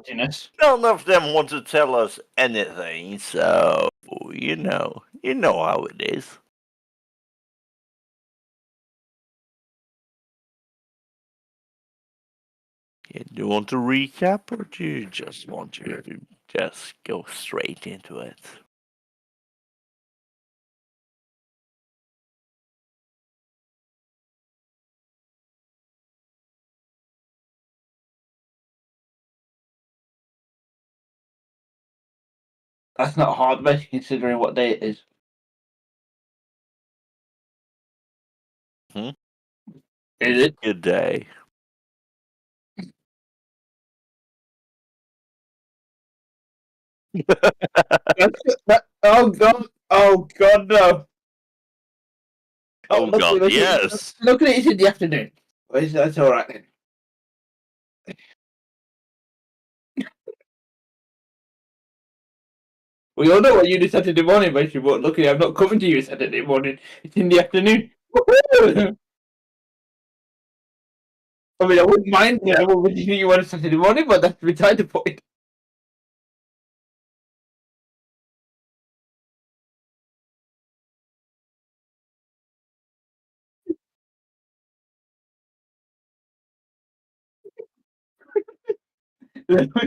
naughtiness. None of them want to tell us anything, so you know how it is. Yeah, do you want to recap, or do you just want to just go straight into it? That's not hard, mate, considering what day it is. Hmm? Is It's it? a good day. Oh god! Oh god, no! Oh, Oh God, look, yes. look at it. It's in the afternoon. That's all right then. We all know what you do Saturday morning, but luckily I'm not coming to you Saturday morning. It's in the afternoon. I mean, I wouldn't mind. I wouldn't think you want a Saturday morning, but that's beside the point.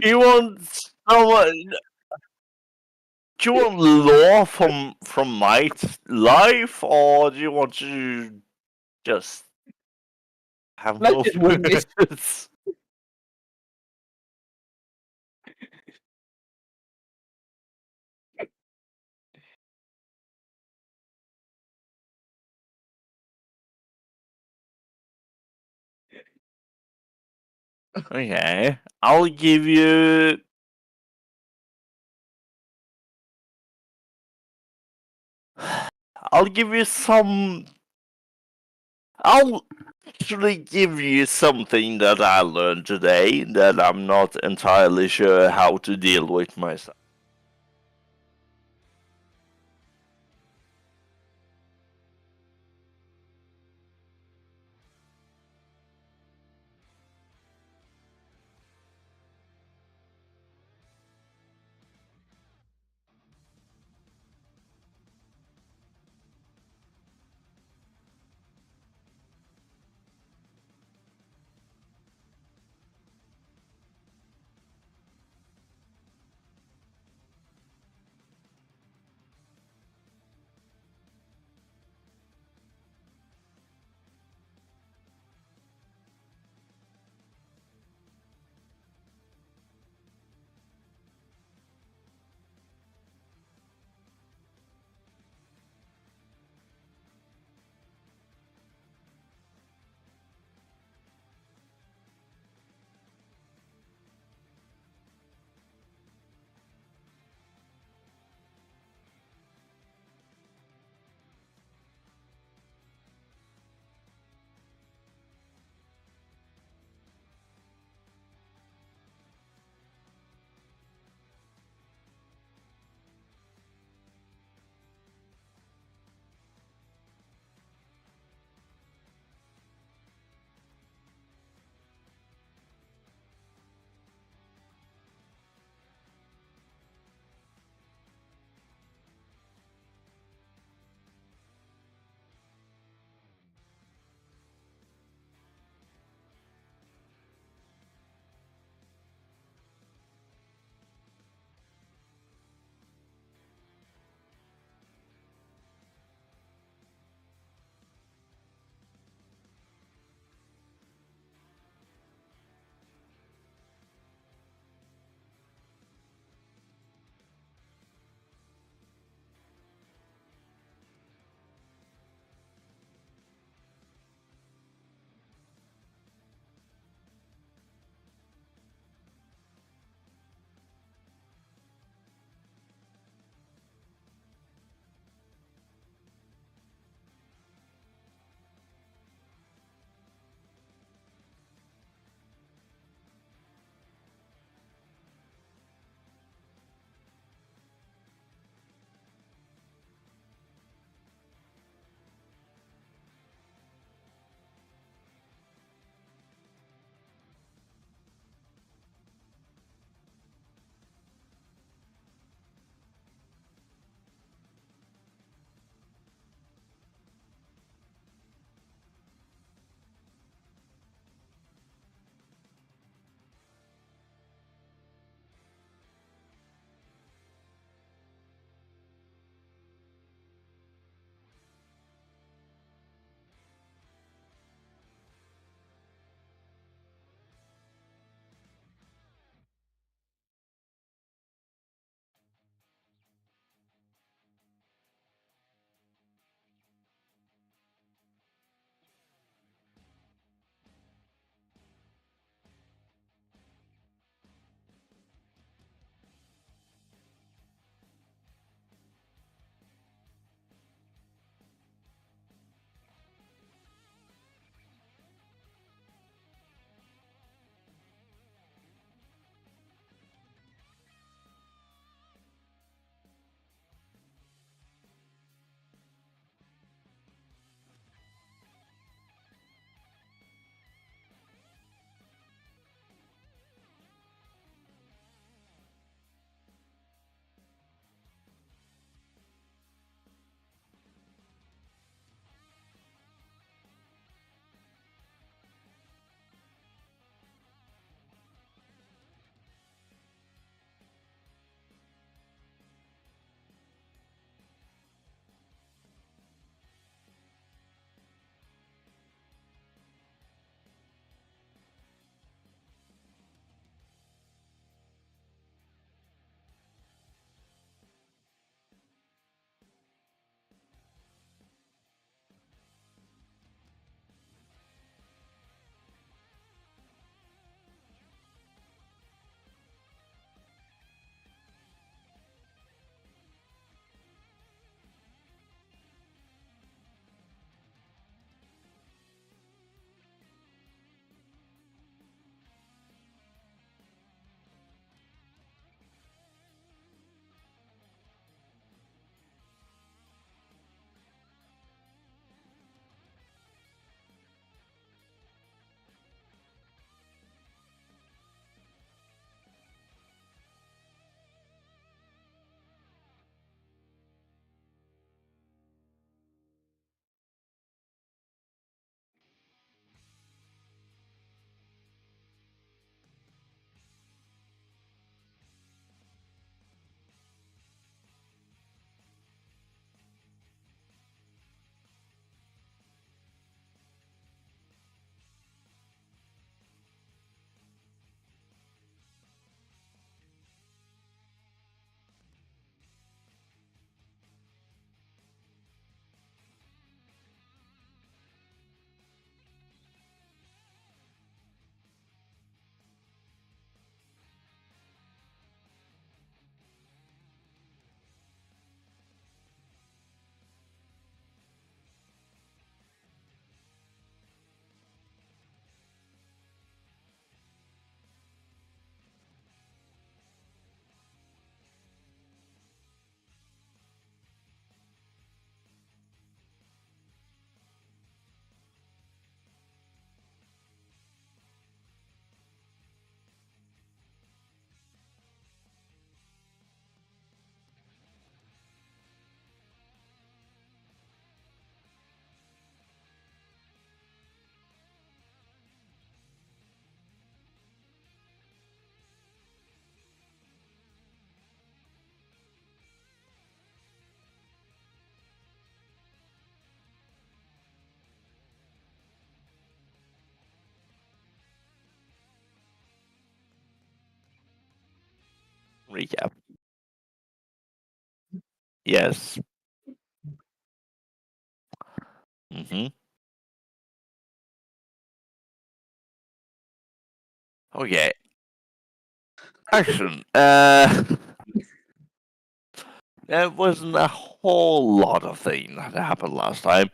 You want someone? Do you want law from my life, or do you want to just have Let's no just wing this. words? Okay, I'll give you. I'll give you some. I'll actually give you something that I learned today that I'm not entirely sure how to deal with myself. recap. Yes. Mm-hmm. Okay. Action. There wasn't a whole lot of things that happened last time.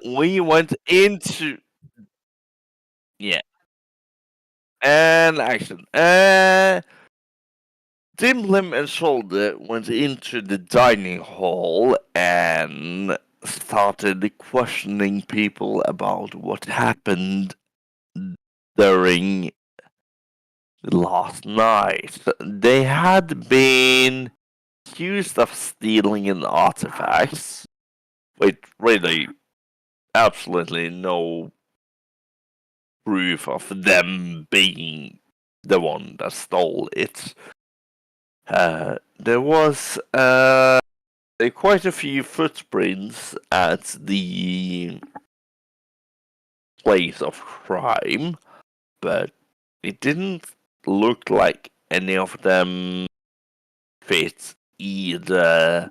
We went into and action. Dimlim and Shoulder went into the dining hall and started questioning people about what happened during last night. They had been accused of stealing an artifacts. Wait, really, absolutely no proof of them being the one that stole it. There was quite a few footprints at the place of crime, but it didn't look like any of them fit either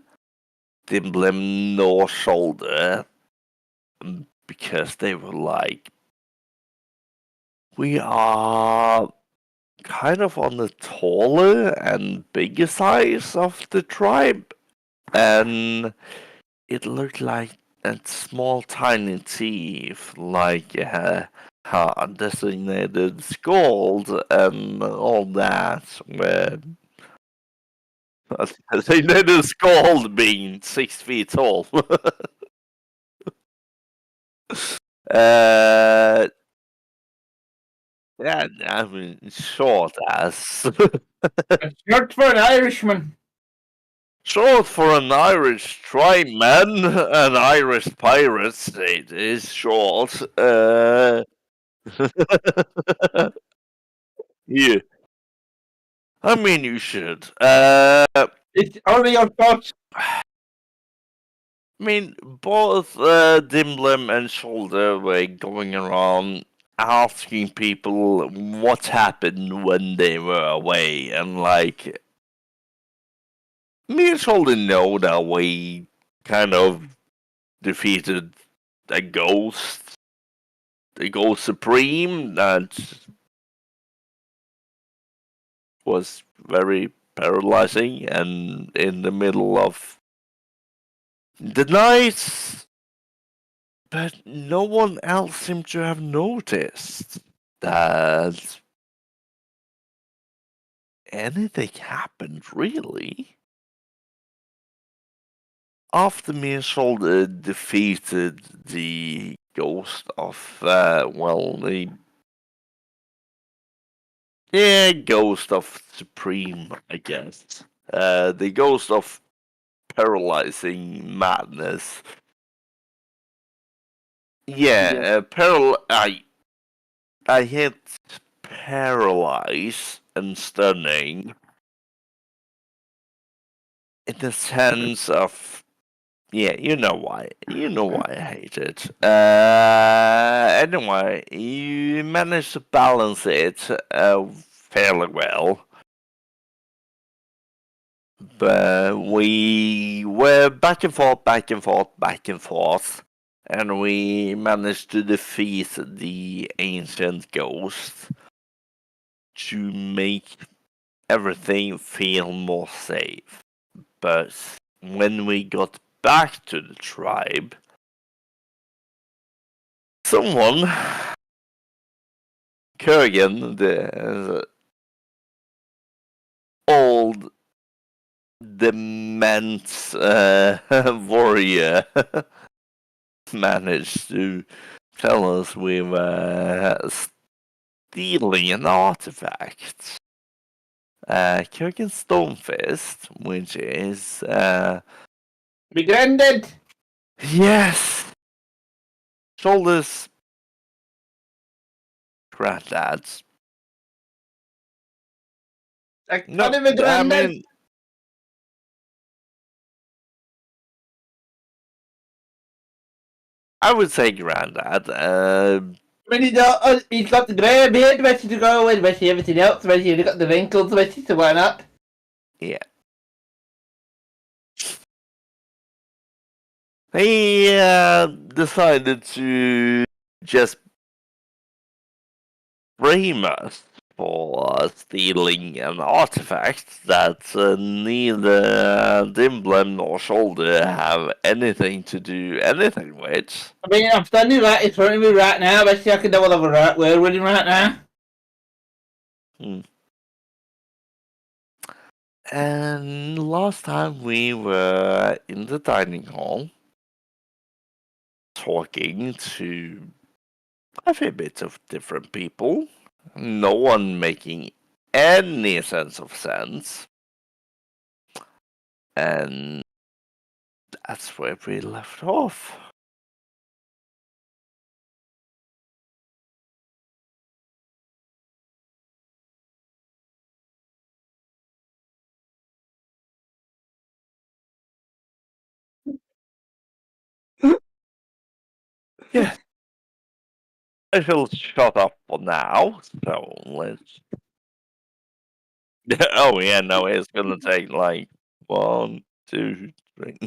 Dimblem nor Shoulder, because they were like, we are kind of on the taller and bigger size of the tribe, and it looked like a small tiny thief, like a designated scold and all that, where a designated scold being 6 feet tall. uh, yeah, I mean, short as. Short for an Irishman. Short for an Irish tribeman, an Irish pirate, it is short. Yeah, I mean you should. It's only your thoughts. I mean both Dimblem and Shoulder were going around asking people what happened when they were away, and like me and Shoulder know that we kind of defeated a ghost, the Ghost Supreme, that was very paralyzing, and in the middle of the night, but no one else seemed to have noticed that anything happened, really. After me and Shoulder defeated the ghost of, ghost of Supreme, I guess. The ghost of paralyzing madness. Yeah, I hit paralyze and stunning in the sense of, yeah, you know why. You know why I hate it. Anyway, you managed to balance it fairly well. But we were back and forth, back and forth, back and forth. And we managed to defeat the ancient ghost to make everything feel more safe. But when we got back to the tribe, someone, Kurgan, the old dement warrior, managed to tell us we were stealing an artifact. Kurgan Stonefist, which is Be granddad. yes, Shoulders granddad's. I No, call him a I granddad. mean, I would say granddad. When he's got the grey beard ready to go with, ready everything else, ready, he's got the wrinkles ready, so why not? Yeah. He decided to just frame us for stealing an artifact that neither Dimblem nor Shoulder have anything to do anything with. I mean, I'm standing right in front of me right now, basically I can double have a right word with him right now. And last time we were in the dining hall talking to a fair bit of different people, no one making any sense of sense. And that's where we left off. Yeah. I shall shut up for now, so let's. Oh, yeah, no, it's gonna take like 1, 2, 3.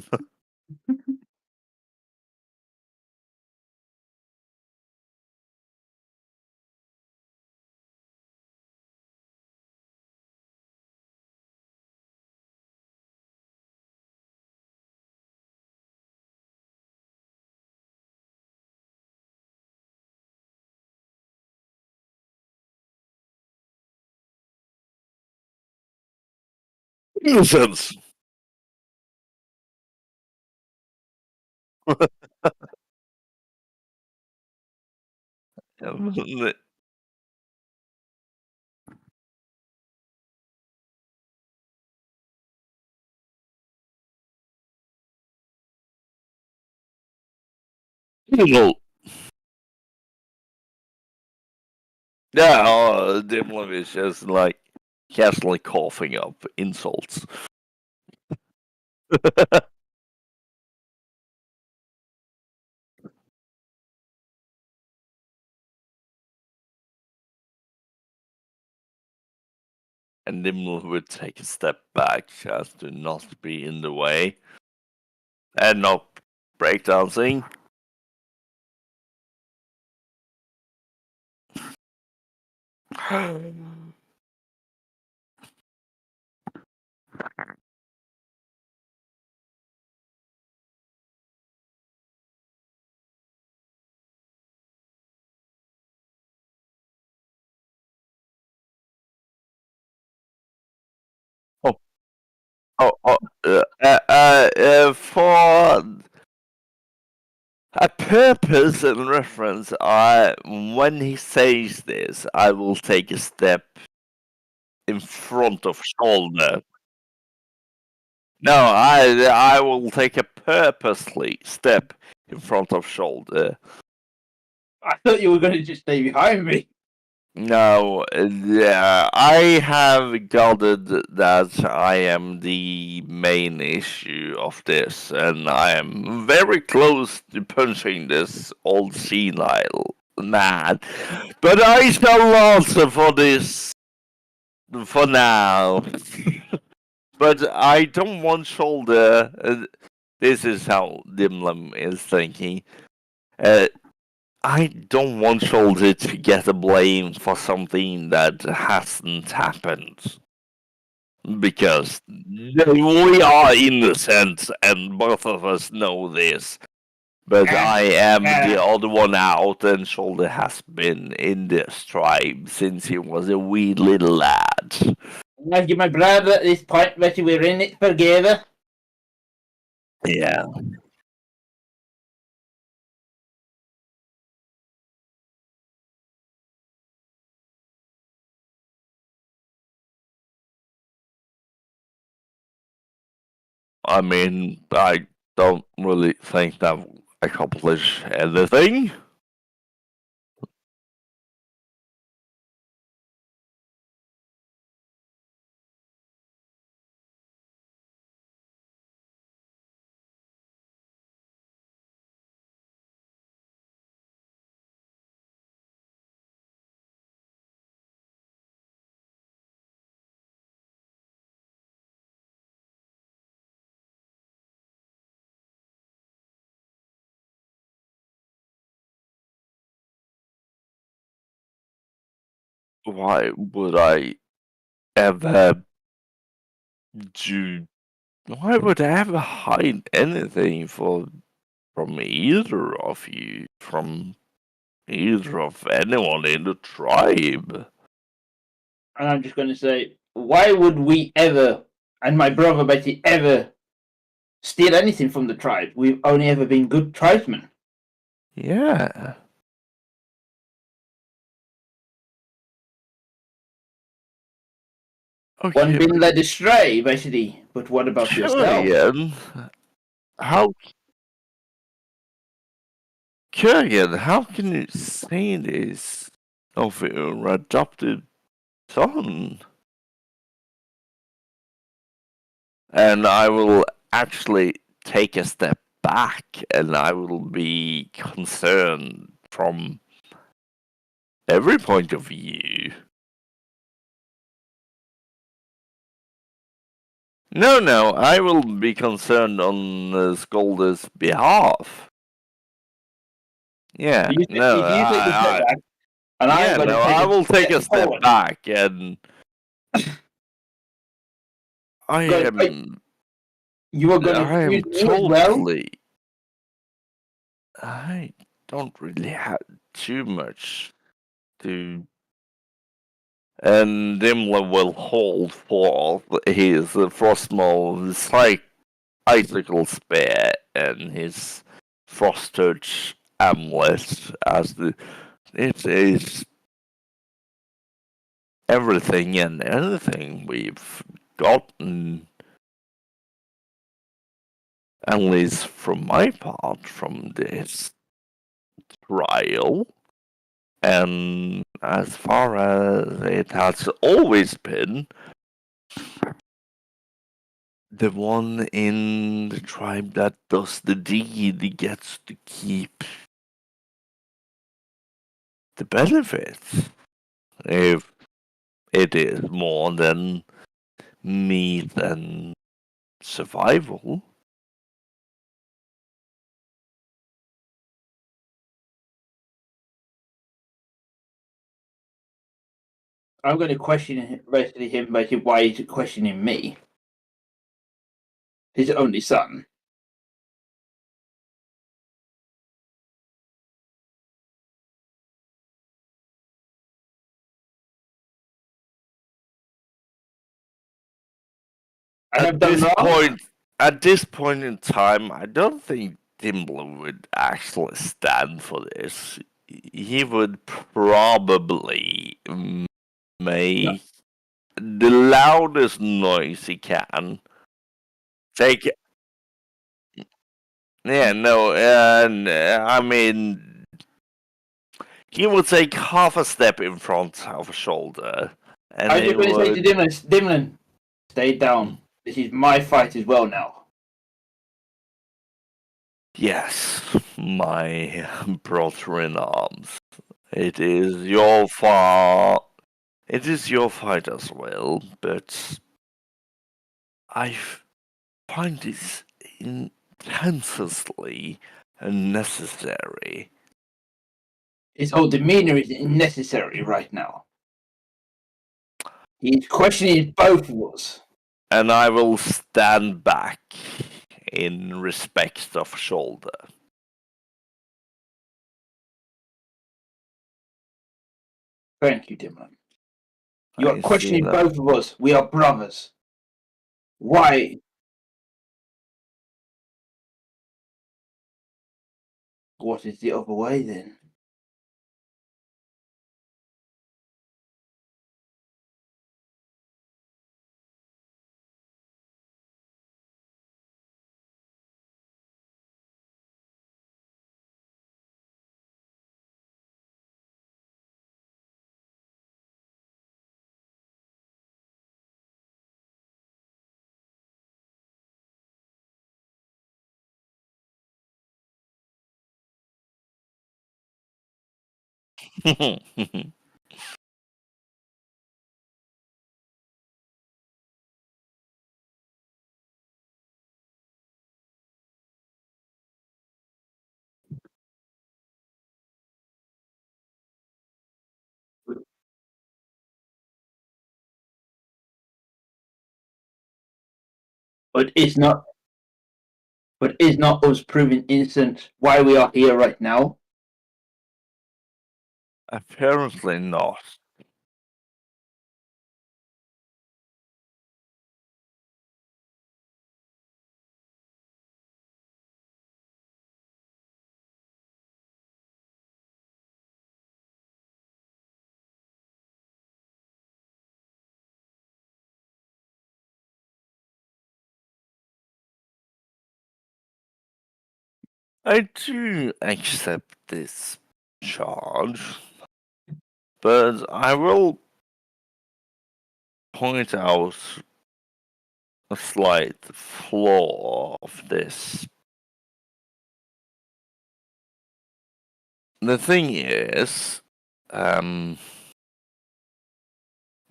Nuisance! Well, yeah, Dimlim is just like casually coughing up insults. And Dimlim would take a step back just to not be in the way and not breakdancing. Oh, for a purpose and reference, when he says this, I will take a step in front of Shoulder. No, I will take a purposely step in front of Shoulder. I thought you were going to just stay behind me. No, yeah, I have gathered that I am the main issue of this, and I am very close to punching this old senile man. But I shall answer for this for now. But I don't want Shoulder. This is how Dimlam is thinking. Uh, I don't want Shoulder to get a blame for something that hasn't happened. Because we are innocent and both of us know this. But I am the odd one out, and Shoulder has been in this tribe since he was a wee little lad. I'll give my brother at this point, but we're in it together. Yeah. I mean, I don't really think that accomplish anything. why would I ever do? Why would I ever hide anything from either of you? From either of anyone in the tribe? And I'm just going to say, why would we ever, and my brother Betty, ever steal anything from the tribe? We've only ever been good tribesmen. Yeah. One Okay, been led astray, basically. But what about yourself? Kurgan, how Kurgan, how can you say this of your adopted son? And I will actually take a step back and I will be concerned from every point of view. No, I will be concerned on Skolder's behalf. Yeah, If no, you take a step back, and I'm going to take I a will take a step forward. back, and I Because am, you are going to I am accuse me as well. totally. I don't really have too much to. And Dimler will hold forth his Frostmourne icicle spear and his Frosthurge amulet as it is everything and anything we've gotten, at least from my part, from this trial. And as far as it has always been, the one in the tribe that does the deed gets to keep the benefits. If it is more than meat and survival. I'm going to question basically him, basically why he's questioning me, his only son. I have done wrong. At this point in time, I don't think Dimbler would actually stand for this. He would probably make the loudest noise he can. Take Yeah, no, and I mean, he would take half a step in front of a shoulder, and I'm he just going to say to would. Dimlin, stay down. This is my fight as well now. Yes, my brother in arms. It is your fight. It is your fight as well, but I find this intensely unnecessary. His whole demeanor is unnecessary right now. He's questioning both of us. And I will stand back in respect of shoulder. Thank you, Dimlin. You are I see questioning that. both of us. We are brothers. Why? What is the other way then? But is not us proven innocent why we are here right now? Apparently not. I do accept this charge, but I will point out a slight flaw of this. The thing is,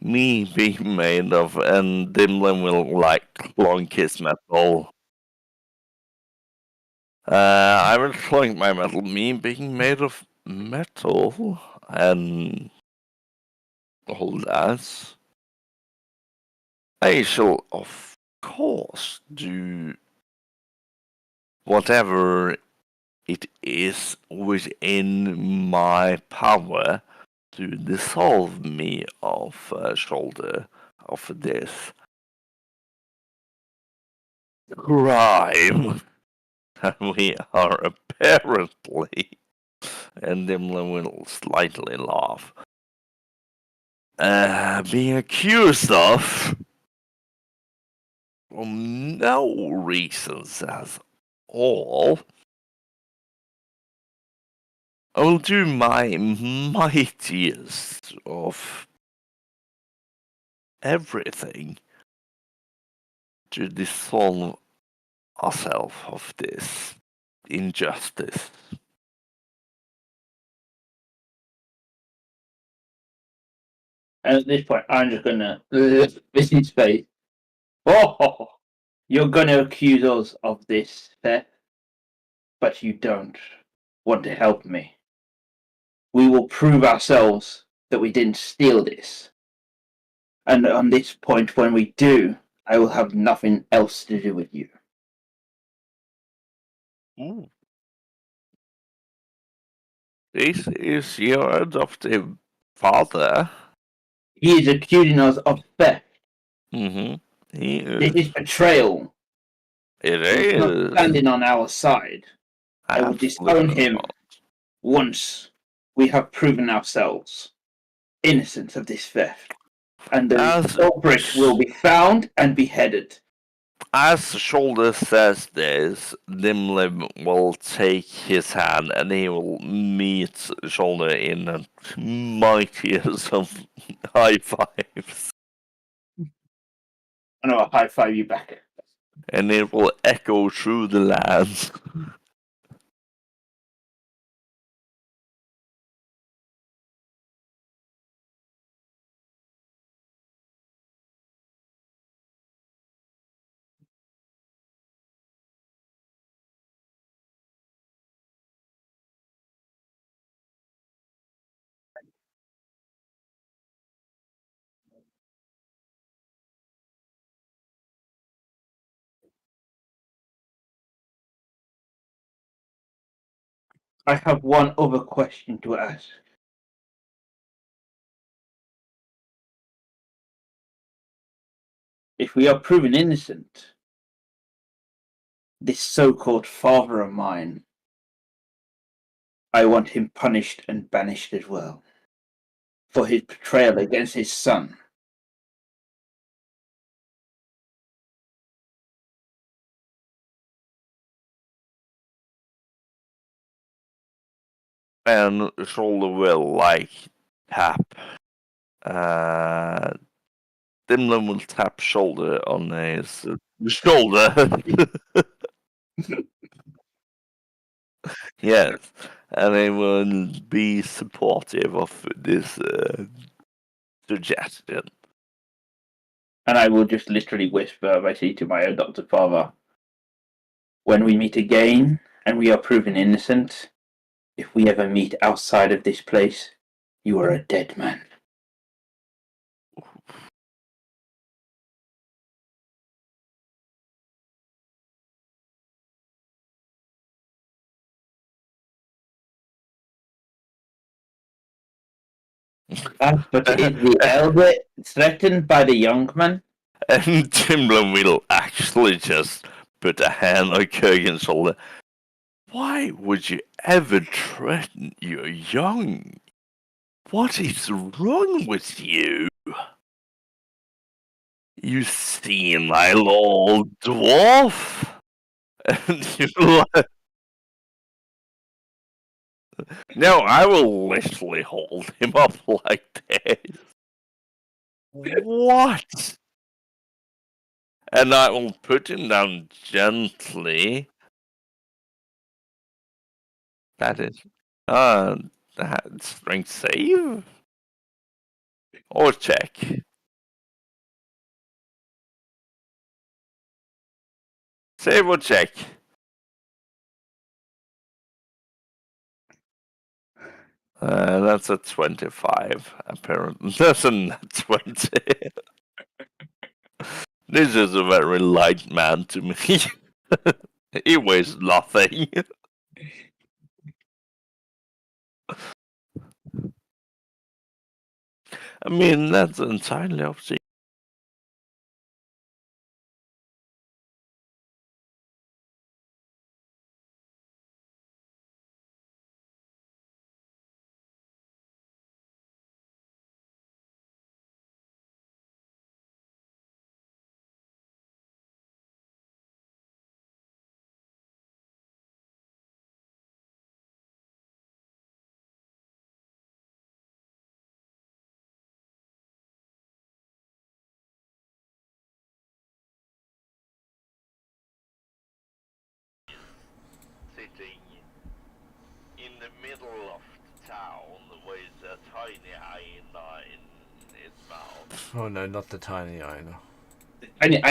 me being made of, and Dimlin will like clunk his metal. I will clunk my metal. Me being made of metal and all that. I shall, of course, do whatever it is within my power to dissolve me of shoulder of this crime. We are apparently, and Dimlin will slightly laugh, being accused of for no reasons at all. I will do my mightiest of everything to dissolve ourselves of this injustice. And at this point, I'm just gonna visit space. Oh, you're gonna accuse us of this theft, but you don't want to help me. We will prove ourselves that we didn't steal this. And on this point, when we do, I will have nothing else to do with you. Ooh. This is your adoptive father. He is accusing us of theft. Mm-hmm. He This is. is betrayal. It He's not is. standing on our side. I will disown Absolutely him not. once we have proven ourselves innocent of this theft. And the As culprit will be found and beheaded. As Shoulder says this, Dimlim will take his hand and he will meet Shoulder in a mightiest of high fives. And I'll high five you back. And it will echo through the land. I have one other question to ask. If we are proven innocent, this so-called father of mine, I want him punished and banished as well for his betrayal against his son. And Shoulder will like tap. Dimlim will tap Shoulder on his shoulder. Yes, and I will be supportive of this suggestion. And I will just literally whisper basically to my adopted father, when we meet again and we are proven innocent, if we ever meet outside of this place, you are a dead man. But is the elder threatened by the young man? And Timlin will actually just put a hand on Kurgan's shoulder. Why would you ever threaten your young? What is wrong with you? You senile old dwarf! And you like... No, I will literally hold him up like this. What? And I will put him down gently. That is... strength save? Or check? Save or check? That's a 25, apparently. That's a nat 20. This is a very light man to me. He weighs nothing. I mean, that's entirely up to you. Sitting in the middle of the town with a tiny hyena in its mouth. Oh no, not the tiny hyena. I need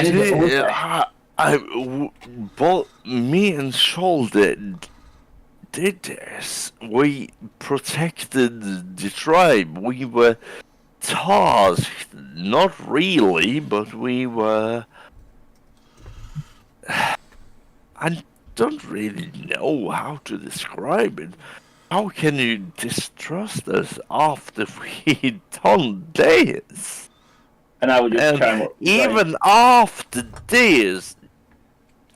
Both me and Shoal did this. We protected the tribe. We were tasked, not really, but we were... I don't really know how to describe it. How can you distrust us after we done this? And I would just try and even after this,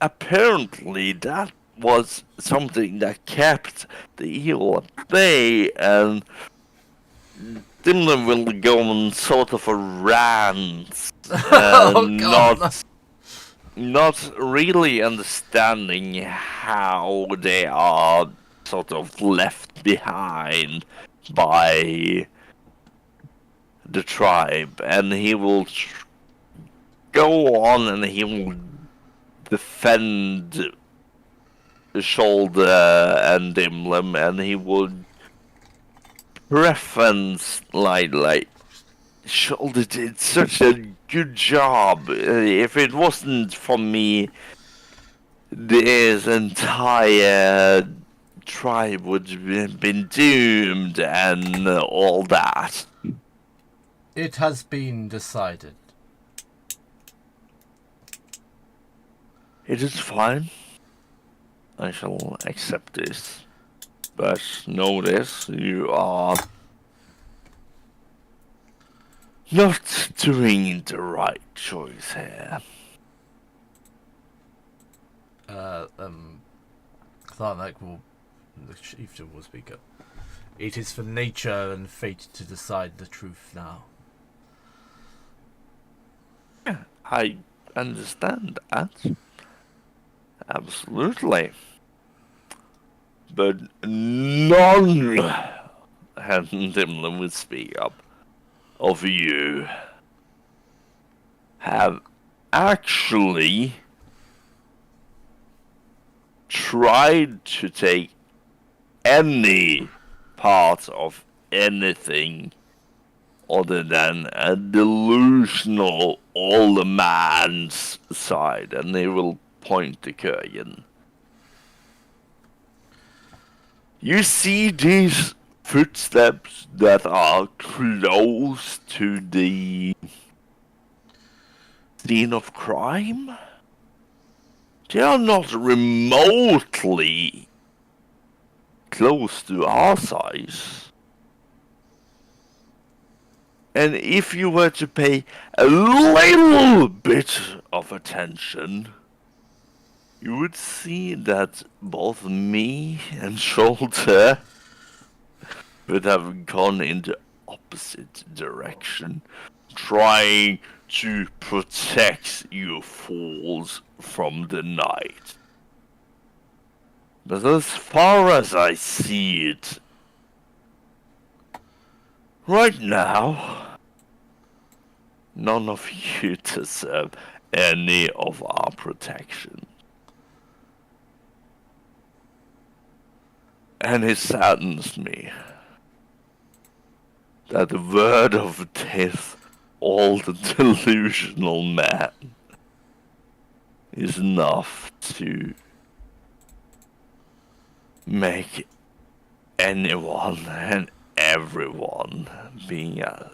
apparently that was something that kept the evil at bay, and Dimler will go on sort of a rant, not really understanding how they are sort of left behind by the tribe, and he will go on and he will defend Shoulder and Dimlim, and he would reference like Shoulder did such a good job. If it wasn't for me, this entire tribe would have been doomed and all that. It has been decided. It is fine. I shall accept this. But know this, you are not doing the right choice here. Tharnak will... The chieftain will speak up. It is for nature and fate to decide the truth now. Yeah, I understand that. Absolutely. But none, and Dimlin will speak up, of you have actually tried to take any part of anything other than a delusional old man's side, and they will point to Kurgan. You see these footsteps that are close to the scene of crime? They are not remotely close to our size. And if you were to pay a little bit of attention, you would see that both me and Shoulder would have gone in the opposite direction, trying to protect you fools from the night. But as far as I see it, right now, none of you deserve any of our protection. And it saddens me that the word of death, all the delusional man, is enough to make anyone and everyone being a...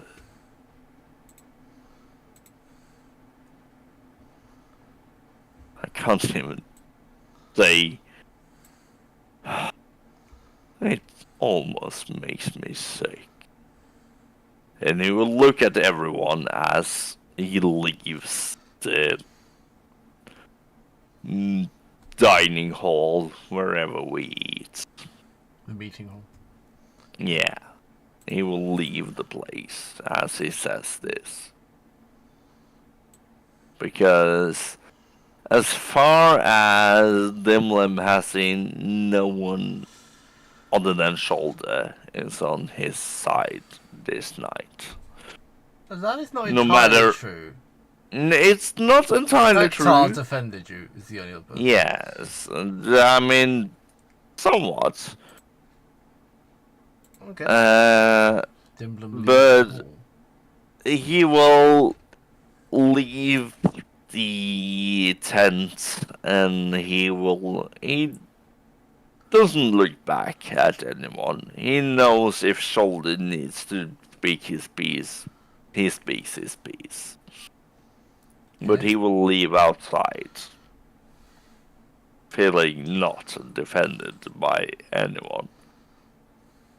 I can't even say... It almost makes me sick. And he will look at everyone as he leaves the dining hall, wherever we eat. The meeting hall. Yeah, he will leave the place as he says this. Because as far as Dimlim has seen, no one other than Shoulder is on his side this night. That is not No entirely matter- true. It's not entirely true. Charles offended you, is the only other. Yes, I mean, somewhat. Okay. Dimblum but- leaves the hall. He will leave the tent and he doesn't look back at anyone. He knows if Shoulder needs to speak his piece, he speaks his piece. But Okay. he will leave outside, feeling not defended by anyone.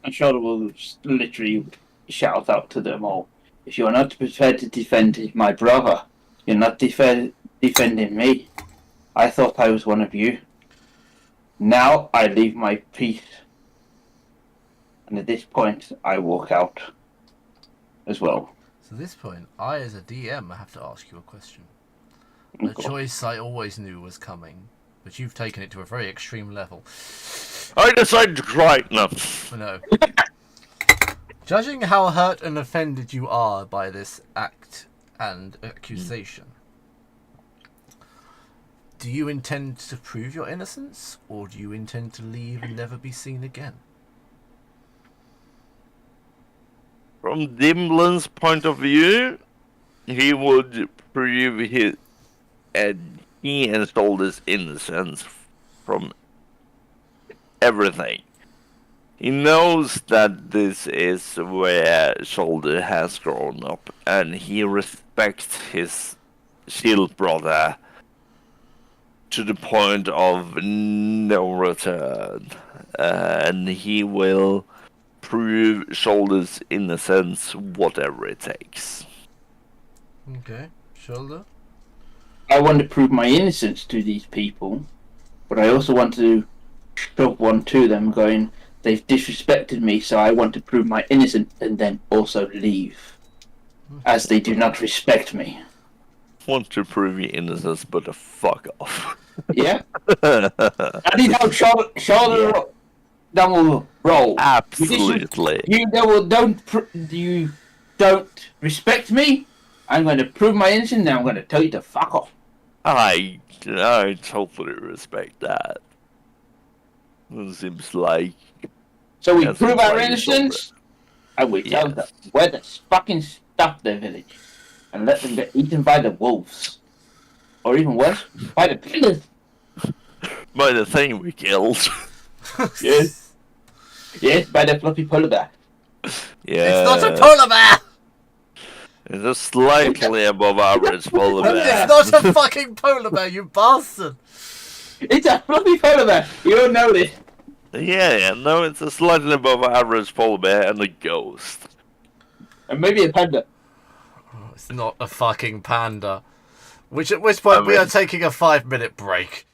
And Shoulder will literally shout out to them all, if you are not prepared to defend my brother, you're not defending me. I thought I was one of you. Now I leave my peace. And at this point, I walk out as well. So at this point, I as a DM have to ask you a question. A choice I always knew was coming, but you've taken it to a very extreme level. I decided to cry. No. No. Judging how hurt and offended you are by this act and accusation, do you intend to prove your innocence, or do you intend to leave and never be seen again? From Dimlin's point of view, he would prove he and Shoulder's innocence from everything. He knows that this is where Shoulder has grown up, and he respects his shield brother to the point of no return. And he will prove Shoulder's innocence whatever it takes. Okay, Shoulder? I want to prove my innocence to these people, but I also want to shove one to them going, they've disrespected me, so I want to prove my innocence and then also leave, as they do not respect me. Want to prove your innocence, but the fuck off. Yeah? I need how shoulder that will roll. Absolutely. You don't respect me. I'm going to prove my innocence. Now I'm going to tell you to fuck off. I totally respect that. It seems like So we That's prove our why you innocence, and we tell them where to fucking stuff their village, and let them get eaten by the wolves, or even worse, by the pillars. by the thing we killed. Yes, yes, by the fluffy polar bear. Yeah. It's not a polar bear! It's a slightly above average polar bear. It's not a fucking polar bear, you bastard! It's a fluffy polar bear. You don't know this. Yeah, no, it's a slightly above average polar bear and a ghost. And maybe a panda. It's not a fucking panda. Which at which point we are taking a 5-minute break.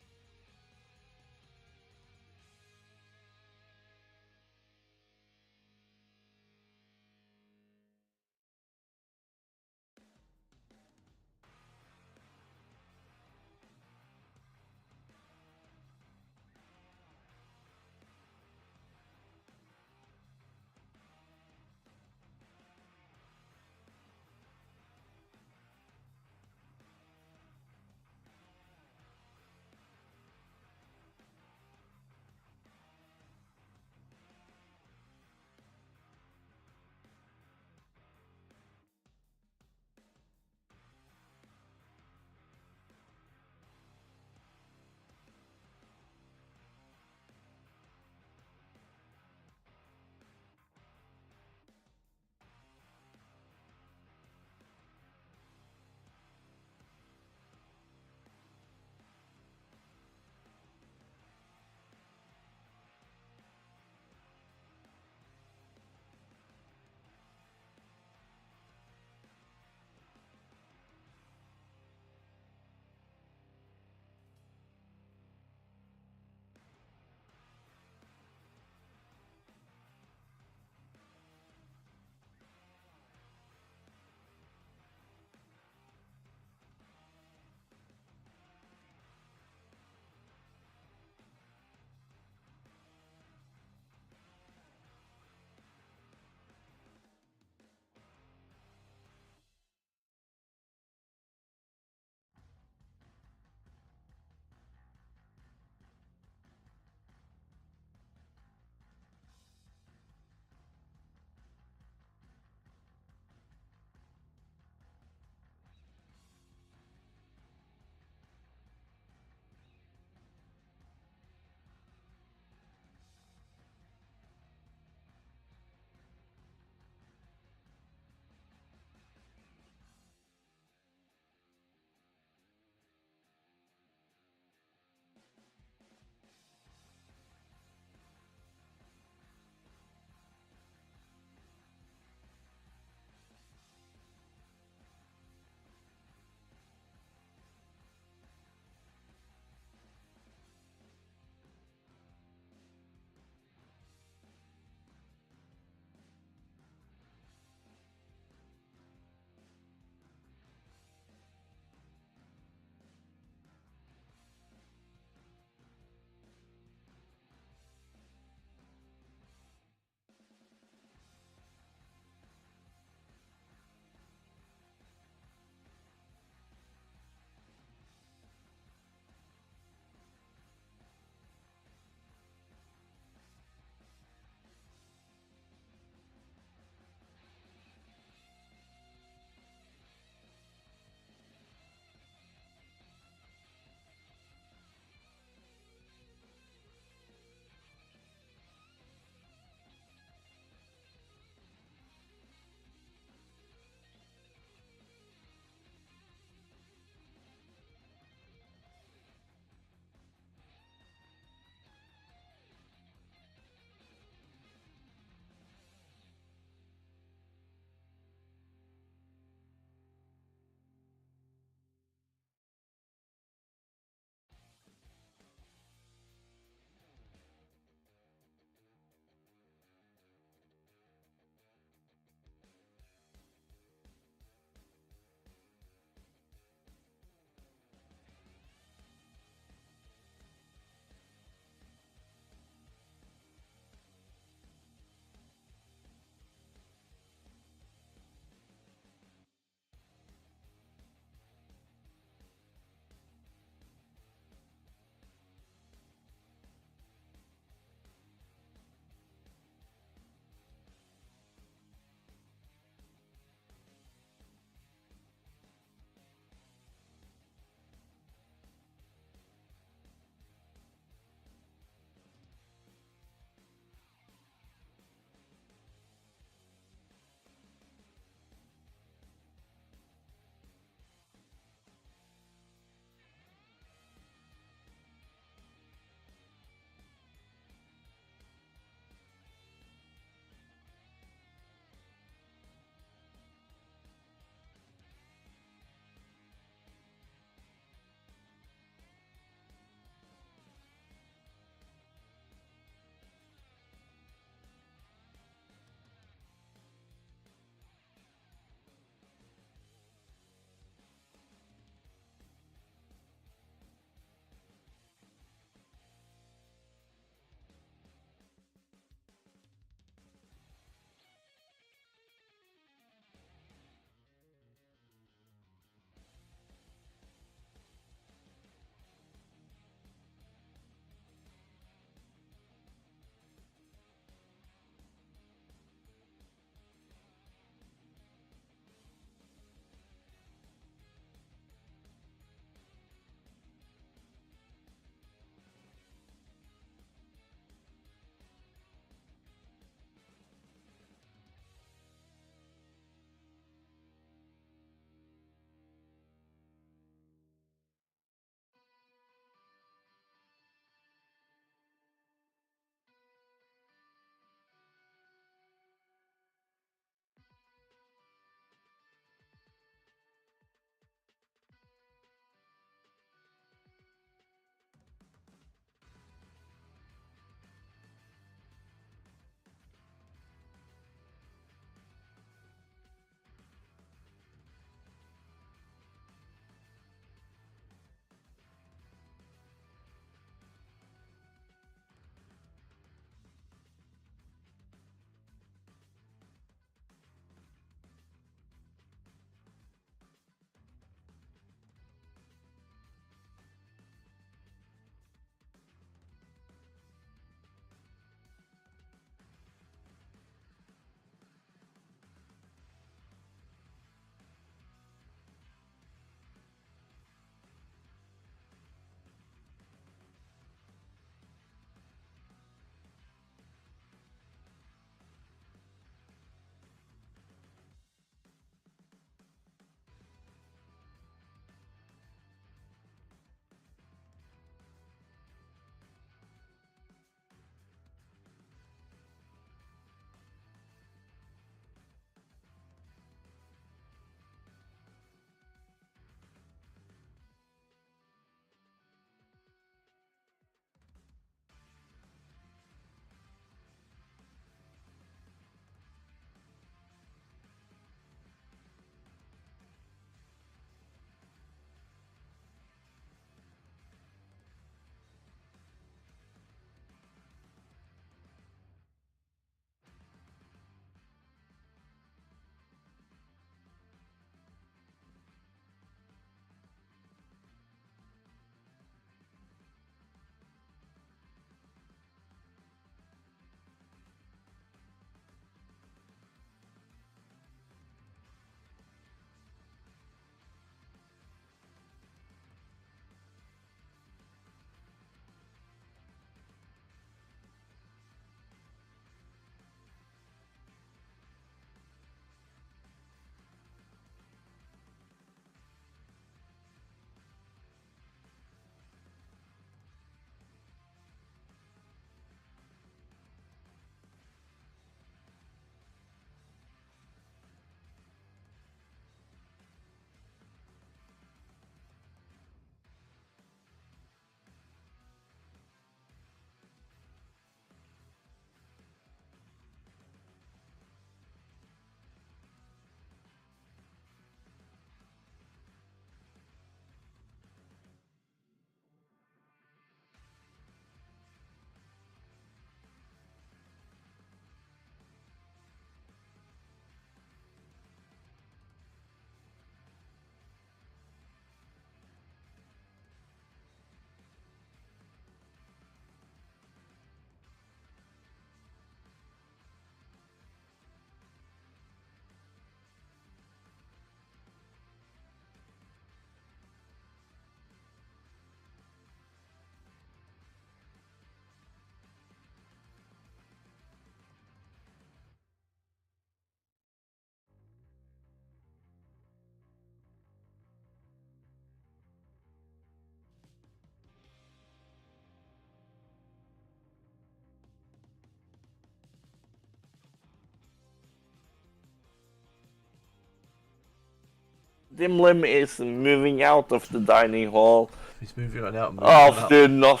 Dimlim is moving out of the dining hall He's moving on out and moving on up. after not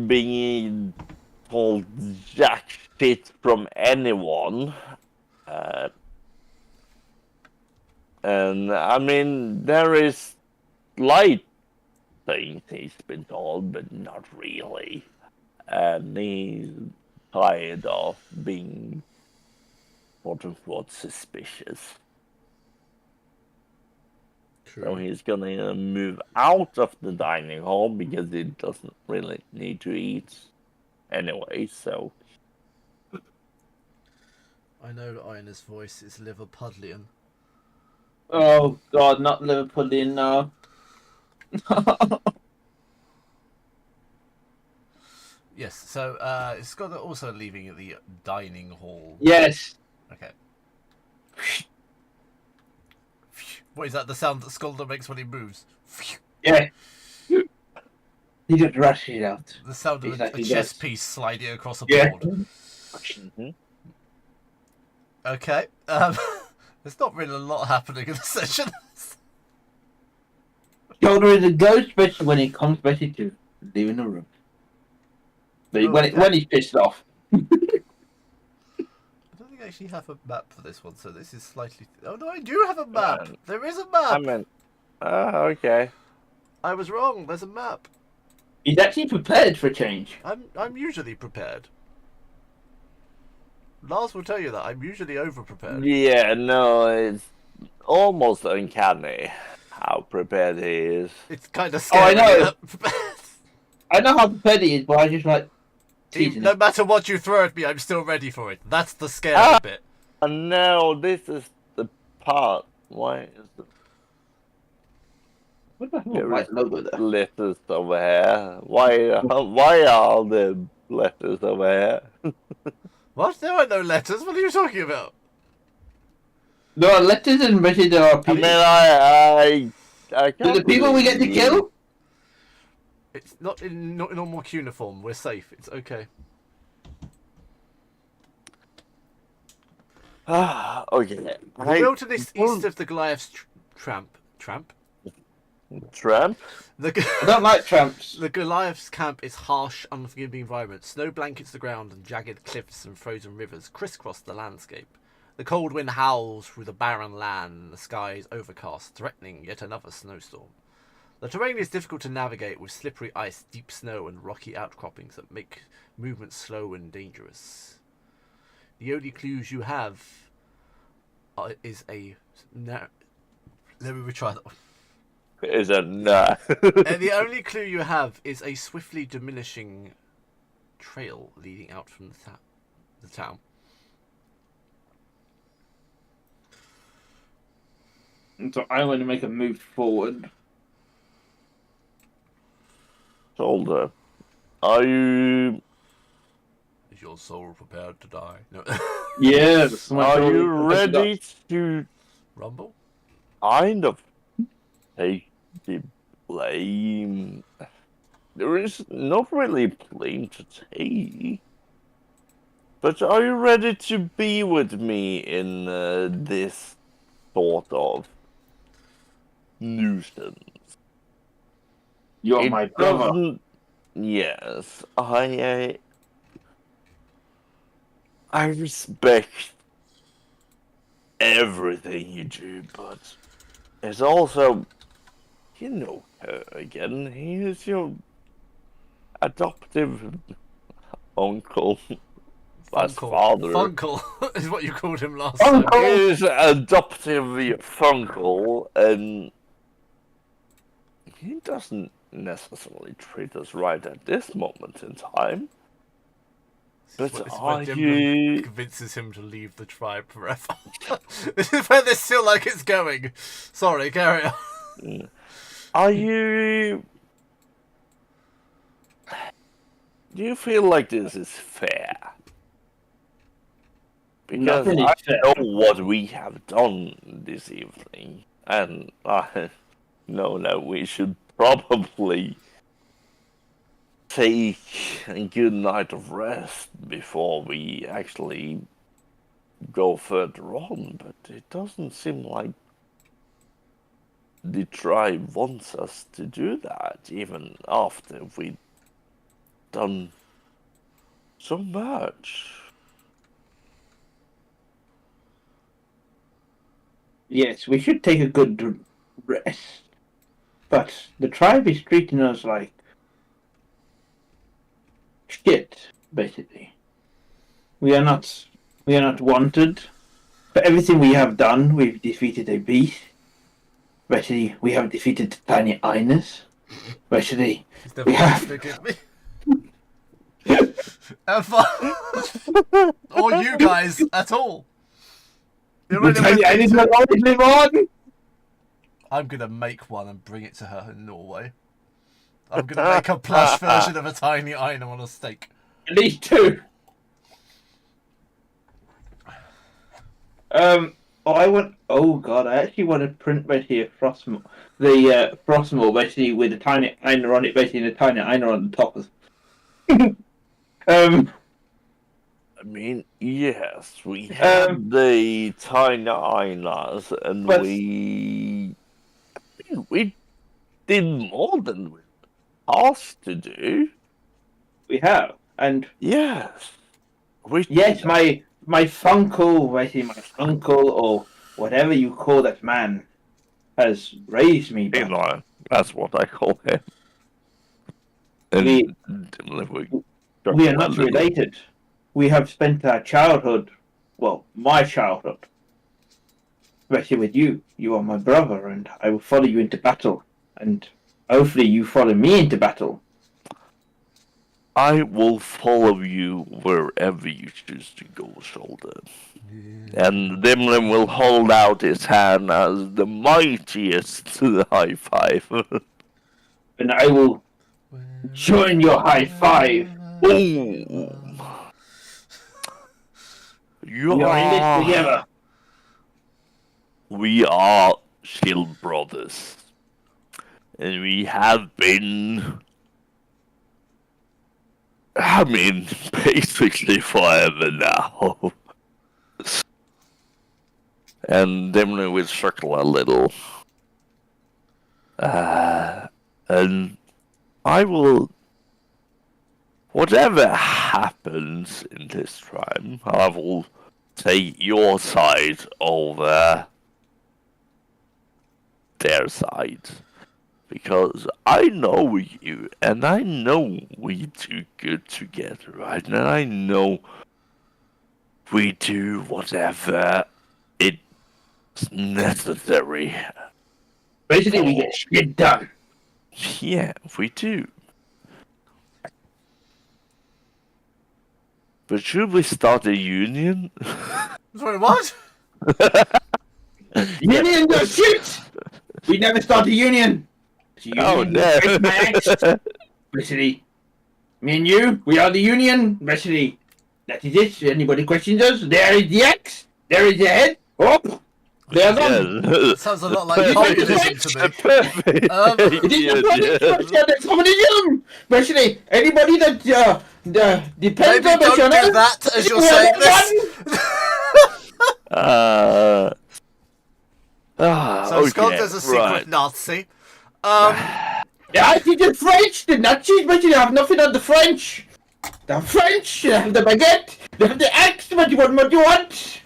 being told jack shit from anyone. And I mean, there is light things he's been told, but not really. And he's tired of being quote unquote suspicious. So True. he's gonna move out of the dining hall because he doesn't really need to eat anyway, so I know that Ina's voice is Liverpudlian. Oh God, not Liverpudlian now. Yes, so it's got also leaving the dining hall. Yes. Okay. What is that? The sound that Skolder makes when he moves. Yeah. He just rushes it out. The sound of Exactly, a chess yes. piece sliding across a Yeah. board. mhm. Okay. There's not really a lot happening in the session. Shoulder is a ghost, especially when he comes back to leaving the room. But when he's pissed off. I don't think I actually have a map for this one, so this is slightly... Oh no, I do have a map! There is a map! I mean, okay. I was wrong, there's a map. He's actually prepared for change. I'm usually prepared. Lars will tell you that, I'm usually over-prepared. Yeah, no, it's almost uncanny how prepared he is. It's kind of Oh, I scary. know. I know how prepared he is, but I just like teasing No him. matter what you throw at me, I'm still ready for it. That's the scary bit. And now this is the part. Why is the What the hell? White logo there. letters over here? Why are the letters over here? What? There are no letters. What are you talking about? There are letters and messages. There are I people. mean, I To can't the people we get to believe- kill. It's not in normal cuneiform. We're safe. It's okay. Okay. The wilderness east of the Goliath's tramp. Tramp? I don't like tramps. The Goliath's camp is harsh, unforgiving environment. Snow blankets the ground and jagged cliffs and frozen rivers crisscross the landscape. The cold wind howls through the barren land and the sky is overcast, threatening yet another snowstorm. The terrain is difficult to navigate with slippery ice, deep snow and rocky outcroppings that make movement slow and dangerous. The only clues you have is a... Let me retry that one. Is a nah. And the only clue you have is a swiftly diminishing trail leading out from the town. So I want to make a move forward. Shoulder. Are you? Is your soul prepared to die? No. Yes. Are you ready to Rumble? kind of take the blame? There is not really blame to take. But are you ready to be with me in this sort of nuisance? You're It my brother. doesn't- Yes, I respect everything you do, but it's also, you know, again, he is your adoptive uncle. Slash father. Funkle is what you called him last Funkle. time. He is adoptive funkle, and he doesn't necessarily treat us right at this moment in time. But This is are where Dimlim you? convinces him to leave the tribe forever. This is where this feel like it's going. Sorry, carry on. Are you? Do you feel like this is fair? Because Nothing is I fair. know what we have done this evening, and I know that we should probably take a good night of rest before we actually go further on. But it doesn't seem like the tribe wants us to do that, even after we've done so much. Yes, we should take a good rest. But the tribe is treating us like shit, basically. We are not wanted. For everything we have done, we've defeated a beast. Basically, we have defeated Tiny Ines. Basically, He's never we have. forgive me. Ever. Or you guys at all. You're really Tiny with me Ines too. will always live on. I'm gonna make one and bring it to her in Norway. I'm gonna make a plush version of a tiny Aina on a stake. At least 2. Oh god, I actually want to print basically a Frostmaw. The Frostmaw basically with a tiny Aina on it, basically and a tiny Aina on the top of. I mean, yes, we had the tiny Ainas, and But- we did more than we asked to do. We have, and Yes. yes, my Funkle, basically my uncle or whatever you call that man, has raised me. But Eli, that's what I call him. We- we are not related. We have spent our childhood, well, my childhood, especially with you. You are my brother, and I will follow you into battle, and hopefully you follow me into battle. I will follow you wherever you choose to go, Shoulder. And Dimlim will hold out his hand as the mightiest high five. And I will join your high five. Ooh. You We are in this together. We are Shield Brothers. And we have been, I mean, basically forever now. And Dimly will circle a little. And I will, whatever happens in this tribe, I will take your side over their side. Because I know you, and I know we do good together, right? And I know we do whatever is necessary. Basically, we get shit done. Yeah, we do. But should we start a union? Sorry, what? Union the shit! We never start a union. Oh no! Basically, me and you, we are the union. Basically, that is it. Anybody questions us? There is the X. There is the head. Oh, they are gone. Yeah. Sounds a lot like Perfect. communism to me. Perfect. It is a product of communism. Basically, anybody that depends Maybe on don't the do that as you're saying this. So Scott is a secret right. Nazi. Yeah, I think the French, the Nazis, basically have nothing on the French. The French, they have the baguette, they have the axe. What do you want?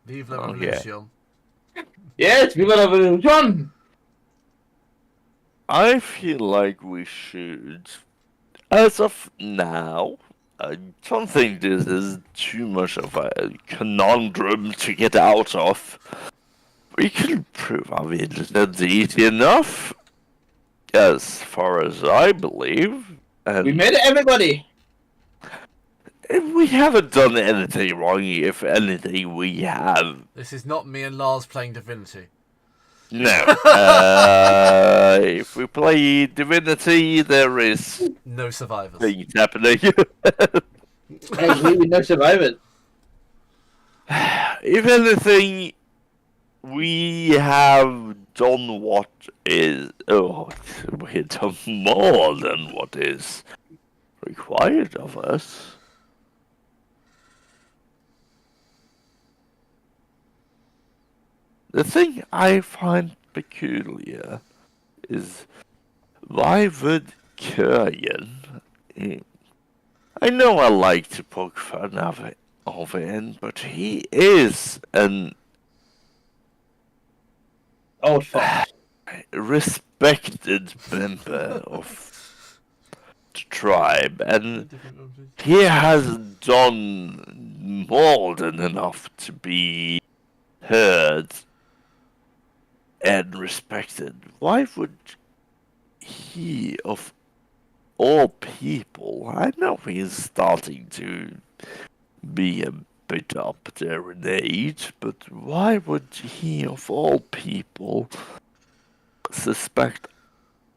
Vive la Okay. revolution. Yes, we will have a John. I feel like we should, as of now, I don't think this is too much of a conundrum to get out of. We can prove our vigilance easy enough, as far as I believe. And We made everybody. we haven't done anything wrong. If anything, we have. This is not me and Lars playing Divinity. No. If we play Divinity, there is No survivors. things happening. I agree with no survivors. If anything, we have done what is. Oh, we've done more than what is required of us. The thing I find peculiar is why would Kurien? I know I like to poke fun of him, but he is an Old fox. respected member of the tribe, and he has done more than enough to be heard and respected. Why would he, of all people, I know he's starting to be a bit up there in age, but why would he, of all people, suspect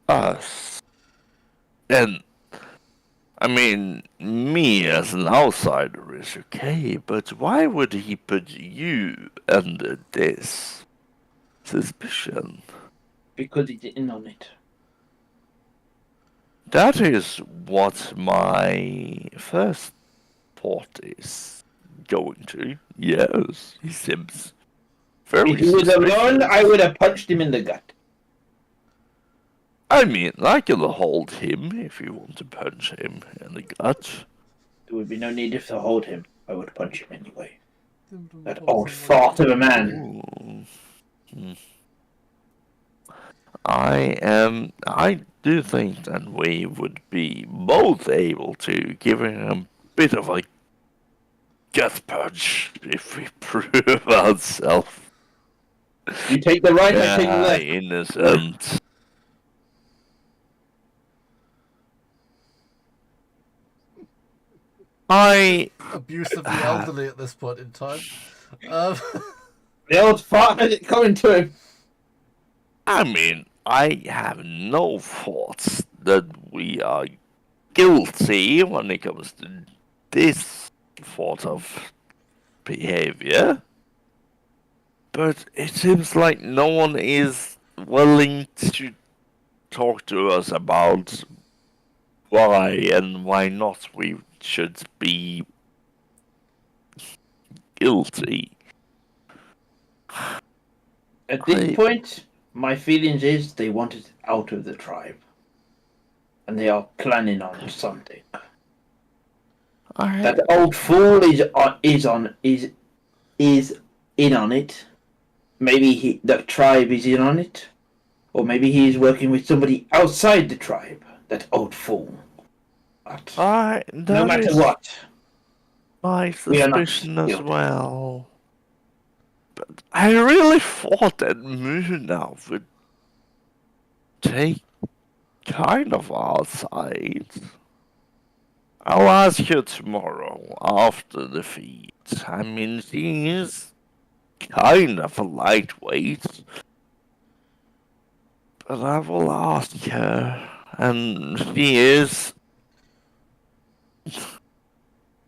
us? And I mean, me as an outsider is okay, but why would he put you under this suspicion? Because he's in on it. That is what my first thought is going to. Yes, he seems very If he was alone, suspicious. I would have punched him in the gut. I mean, I can hold him if you want to punch him in the gut. There would be no need to hold him. I would punch him anyway. That old fart of a man. Ooh. I do think that we would be both able to give him a bit of a gut punch if we prove ourselves You take the right, I take the left. innocent. Abuse of the elderly at this point in time. Um, The old fart had it coming to him. I mean, I have no thoughts that we are guilty when it comes to this sort of behavior. But it seems like no one is willing to talk to us about why and why not we should be guilty. At this point, my feelings is they want it out of the tribe. And they are planning on something. That old fool is in on it. Maybe the tribe is in on it. Or maybe he is working with somebody outside the tribe. That old fool. But no matter what. My We are not suspicion as guilty. well. But I really thought that Muna would take kind of our side. I'll ask her tomorrow after the feed. I mean, she is kind of a lightweight. But I will ask her, and she is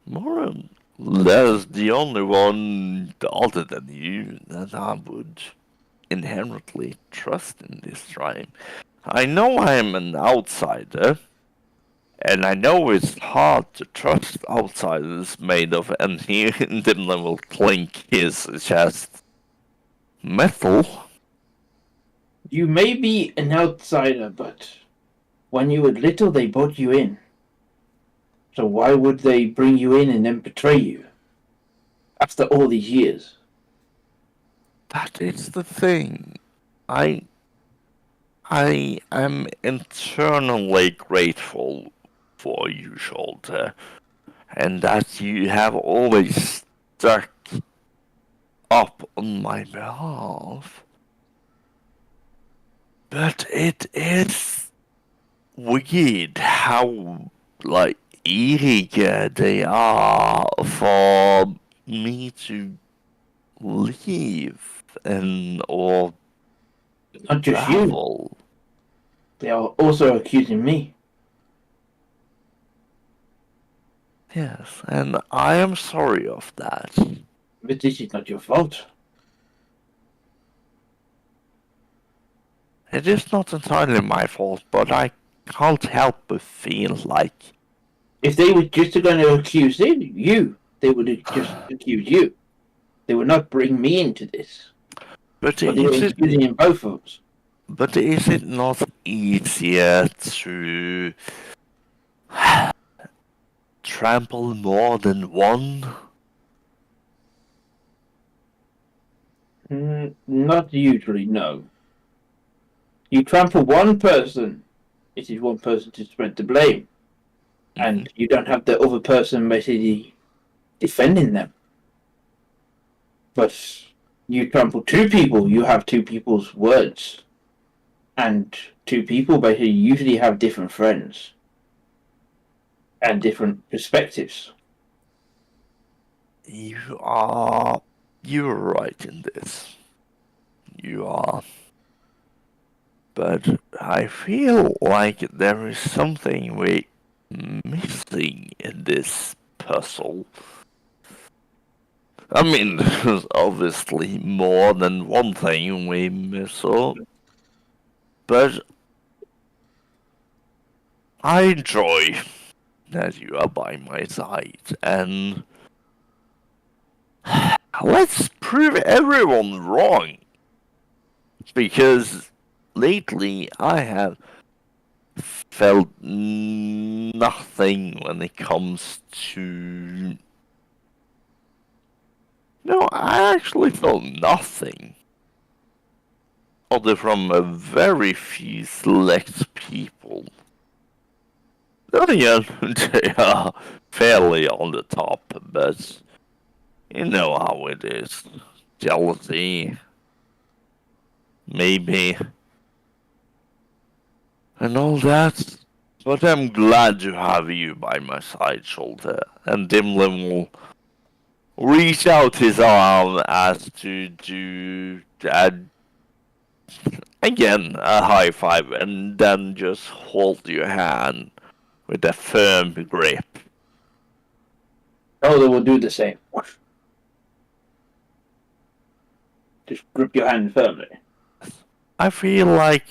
more or less the only one other than you that I would inherently trust in this tribe. I know I am an outsider, and I know it's hard to trust outsiders made of, and hearing them will clink his chest. Metal? You may be an outsider, but when you were little, they brought you in. So why would they bring you in and then betray you? After all these years. That is the thing. I am eternally grateful for you, Shoulder, and that you have always stuck up on my behalf. But it is weird how, eager they are for me to leave or Not just you. travel. They are also accusing me. Yes, and I am sorry of that. But this is not your fault. It is not entirely my fault, but I can't help but feel like If they were just going to accuse you, they would have just accused you. They would not bring me into this. But But you're including in both of us. But is it not easier to trample more than one? Not usually, no. You trample one person, it is one person to spread the blame. And you don't have the other person basically defending them. But you trample two people, you have two people's words. And two people basically usually have different friends and different perspectives. You're right in this. You are. But I feel like there is something we're missing in this puzzle. I mean, there's obviously more than one thing we miss up. But I enjoy that you are by my side, and let's prove everyone wrong. Because lately I have felt nothing when it comes to... No, I actually felt nothing. Other from a very few select people. Then again, they are fairly on the top, but you know how it is. Jealousy. Maybe. And all that. But I'm glad to have you by my side, Shoulder. And Dimlin will reach out his arm as to do again a high five, and then just hold your hand with a firm grip. Elder will do the same. Just grip your hand firmly. I feel like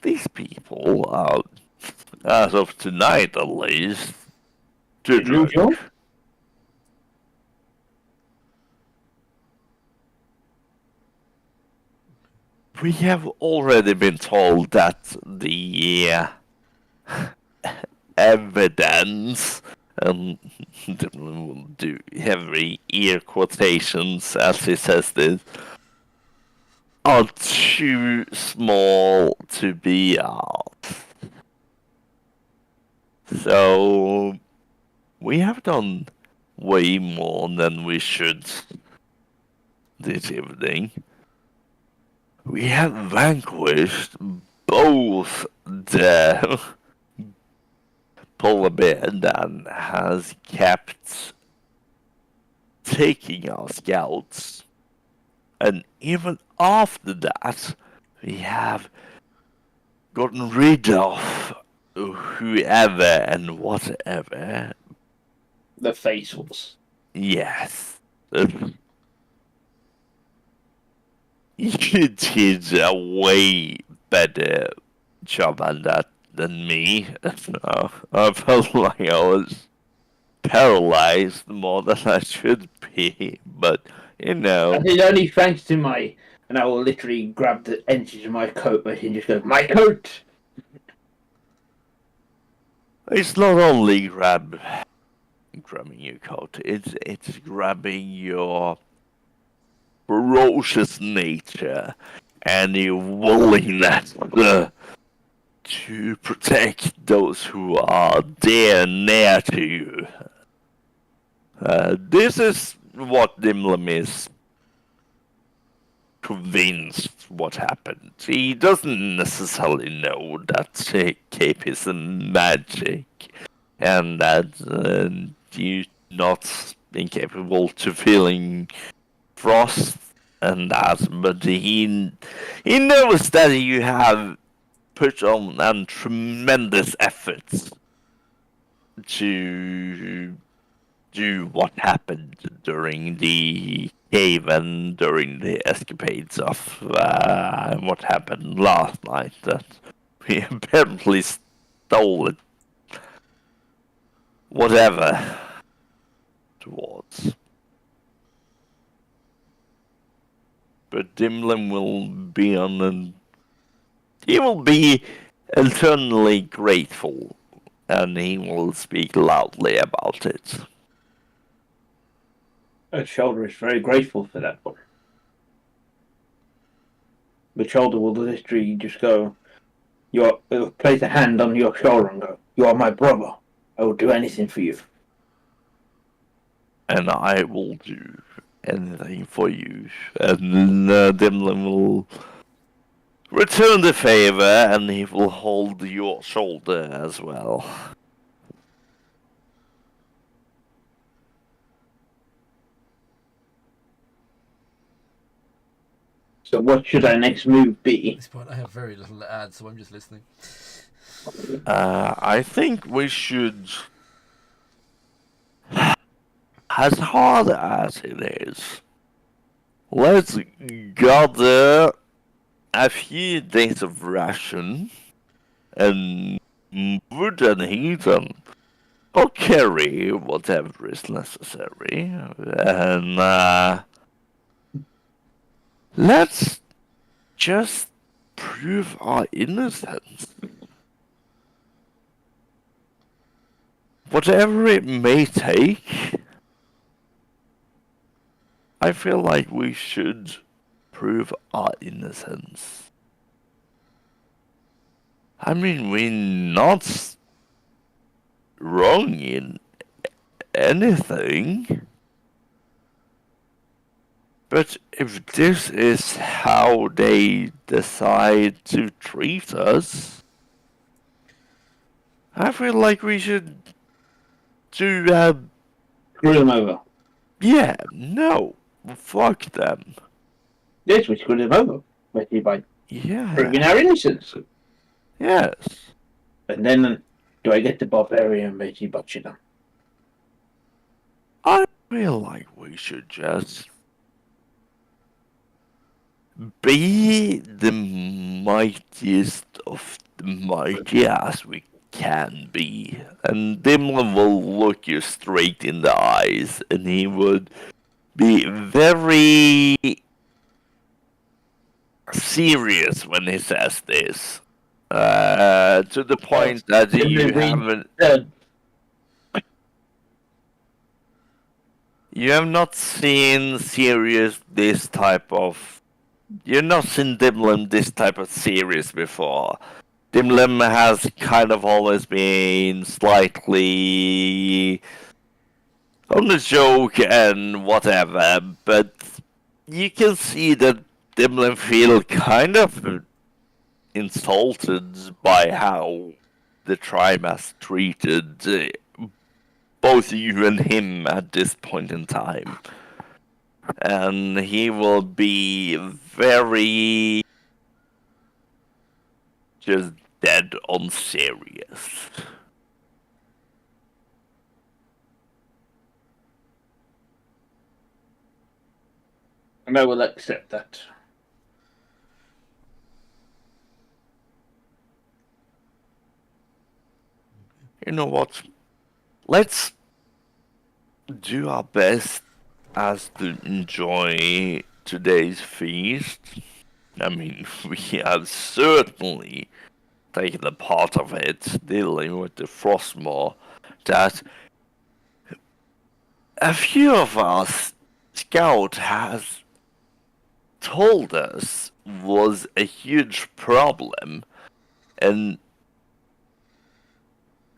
these people are, as of tonight at least, too drunk. Usual? We have already been told that the evidence, will do heavy ear quotations as he says this, are too small to be out. So we have done way more than we should this evening. We have vanquished both the polar bear and has kept taking our scouts. And even after that, we have gotten rid of whoever and whatever. The faceless. Yes. You did a way better job at that than me. I felt like I was paralyzed more than I should be, but you know. And it's only thanks to my... And I will literally grab the edges of my coat and just go, my coat! It's not only grabbing your coat, it's grabbing your ferocious nature and your willingness to protect those who are dear near to you. This is what Dimlim is convinced what happened. He doesn't necessarily know that cape is magic and that you're not incapable to feeling frost and that, but he knows that you have put on tremendous efforts to do what happened during the cave and during the escapades of what happened last night, that we apparently stole it. Whatever towards. but Dimlim will be he will be eternally grateful, and he will speak loudly about it. A shoulder is very grateful for that one. The shoulder will literally just go, place a hand on your shoulder and go, "You are my brother. I will do anything for you." And I will do anything for you. And Dimlim will return the favor, and he will hold your shoulder as well. So what should our next move At be? this point, I have very little to add, so I'm just listening. I think we should, as hard as it is, let's gather a few days of ration and wood and heat and or carry whatever is necessary, and let's just prove our innocence. Whatever it may take, I feel like we should prove our innocence. I mean, we're not wrong in anything. But if this is how they decide to treat us, I feel like we should do Screw them over. yeah, no, fuck them. Yes, we screw them over. Basically by Yeah, proving our innocence. yes. And then do I get the barbarian basically butcher them? I feel like we should just be the mightiest of the mighty as we can be. And Dimlim will look you straight in the eyes, and he would be very serious when he says this. To the point that you have not seen serious this type of. You've not seen Dimlim this type of serious before. Dimlim has kind of always been slightly on the joke and whatever, but you can see that Dimlim feel kind of insulted by how the tribe has treated both you and him at this point in time. And he will be very just dead on serious. And I will accept that. You know what? Let's do our best as to enjoy today's feast. I mean, we have certainly taken a part of it, dealing with the Frostmaw, that a few of us scout has told us was a huge problem, and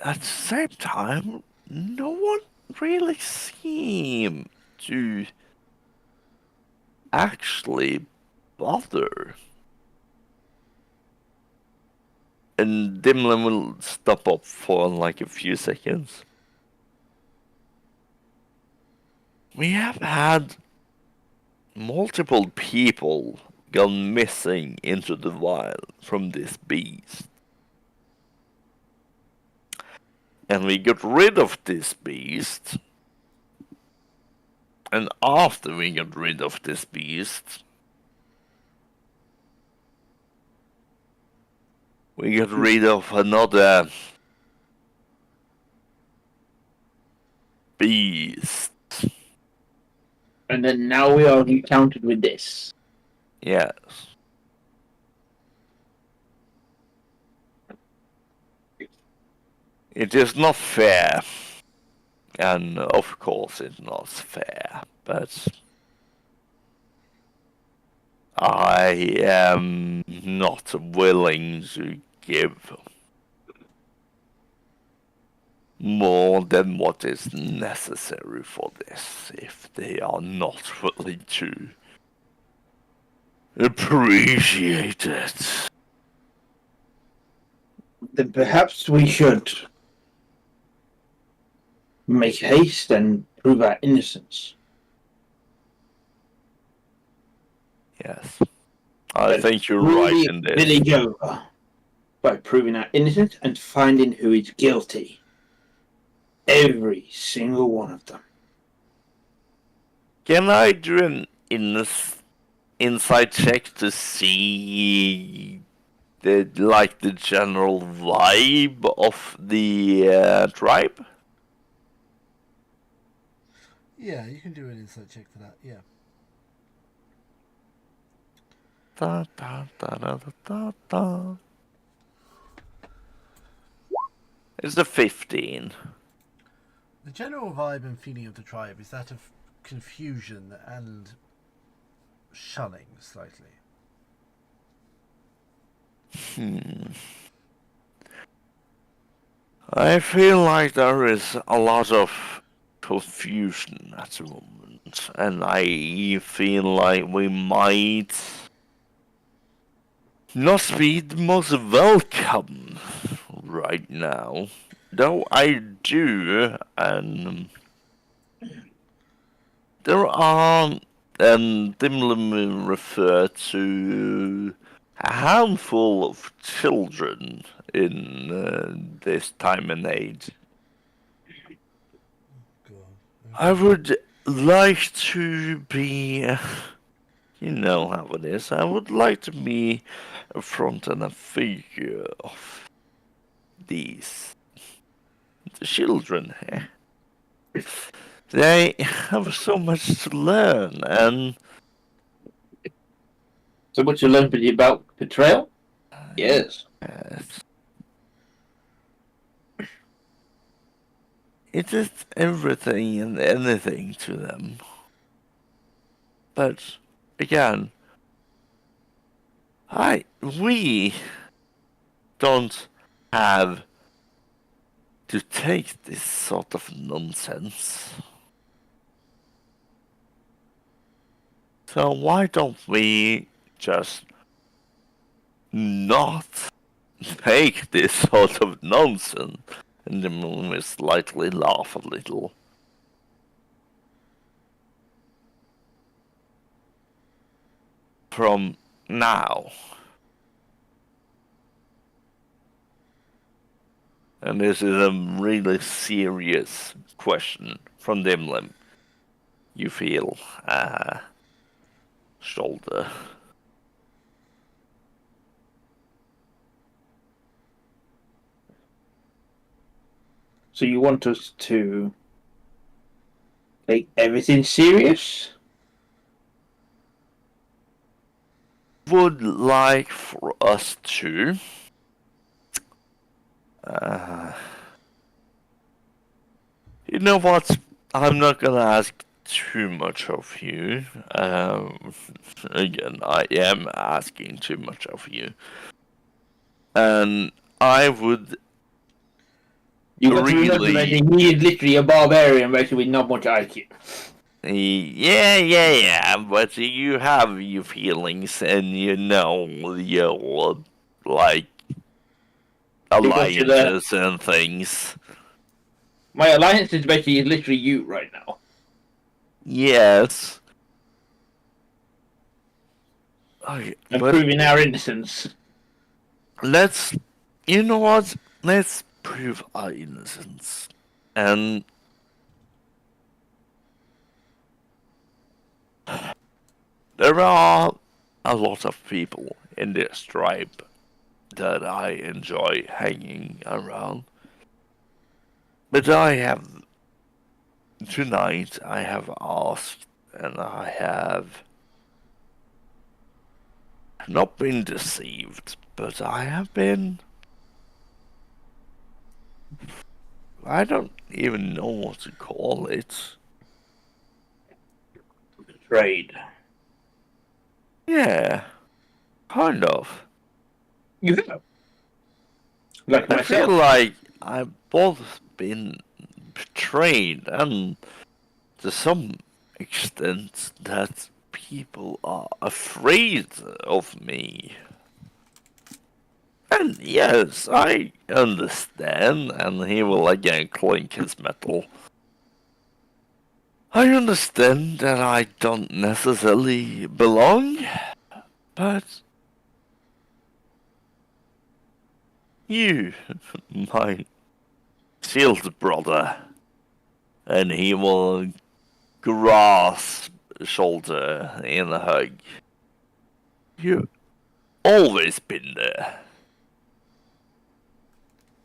at the same time, no one really seemed to actually bother. And Dimlim will stop up for like a few seconds. We have had multiple people gone missing into the wild from this beast. And we got rid of this beast. And after we got rid of this beast, we got rid of another beast. And then now we are encountered with this. Yes. It is not fair. And of course it's not fair, but I am not willing to give more than what is necessary for this if they are not willing to appreciate it. Then perhaps we should make haste and prove our innocence. Yes. I Let's think you're rule right the in this. village over by proving our innocence and finding who is guilty. Every single one of them. Can I do an insight check to see the general vibe of the tribe? Yeah, you can do an insight check for that. Yeah. Da, da, da, da, da, da. It's a 15. The general vibe and feeling of the tribe is that of confusion and shunning slightly. I feel like there is a lot of confusion at the moment, and I feel like we might not be the most welcome right now. Though I do, and there are, and Dimlim referred to a handful of children in this time and age. I would like to be, you know how it is, I would like to be a front and a figure of these the children here. They have so much to learn, and So much you learned about betrayal? Yes. It is everything and anything to them. But again, we don't have to take this sort of nonsense. So why don't we just not take this sort of nonsense? And the moon will slightly laugh a little. From now. And this is a really serious question from Dimlim. You feel shoulder. So you want us to take everything serious? Would like for us to you know what? I'm not gonna ask too much of you. Again, I am asking too much of you. And I would You got to remember that he is literally a barbarian, basically with not much IQ. Yeah, but you have your feelings and you know your, like, alliances and things. My alliance is basically literally you right now. Yes. Okay, and proving our innocence. You know what? Let's prove our innocence. And there are a lot of people in this tribe that I enjoy hanging around. But tonight I have asked and I have not been deceived, but I have been. I don't even know what to call it. Betrayed. Yeah, kind of. You have. Like I feel myself. like I've both been betrayed and to some extent that people are afraid of me. And yes, I understand, and he will again clink his metal. I understand that I don't necessarily belong, but you, my shield brother, and he will grasp shoulder in a hug. You always been there.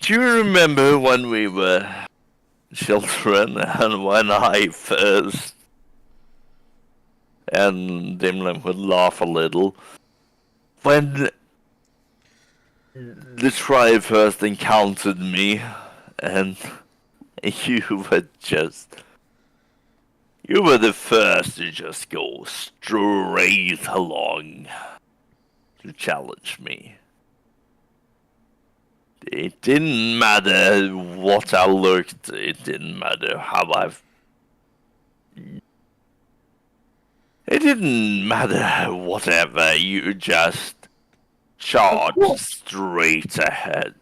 Do you remember when we were children and when I first... And Dimlim would laugh a little. When the tribe first encountered me and you were just... You were the first to just go straight along to challenge me. It didn't matter what I looked, it didn't matter how I've... It didn't matter whatever, you just charged straight ahead.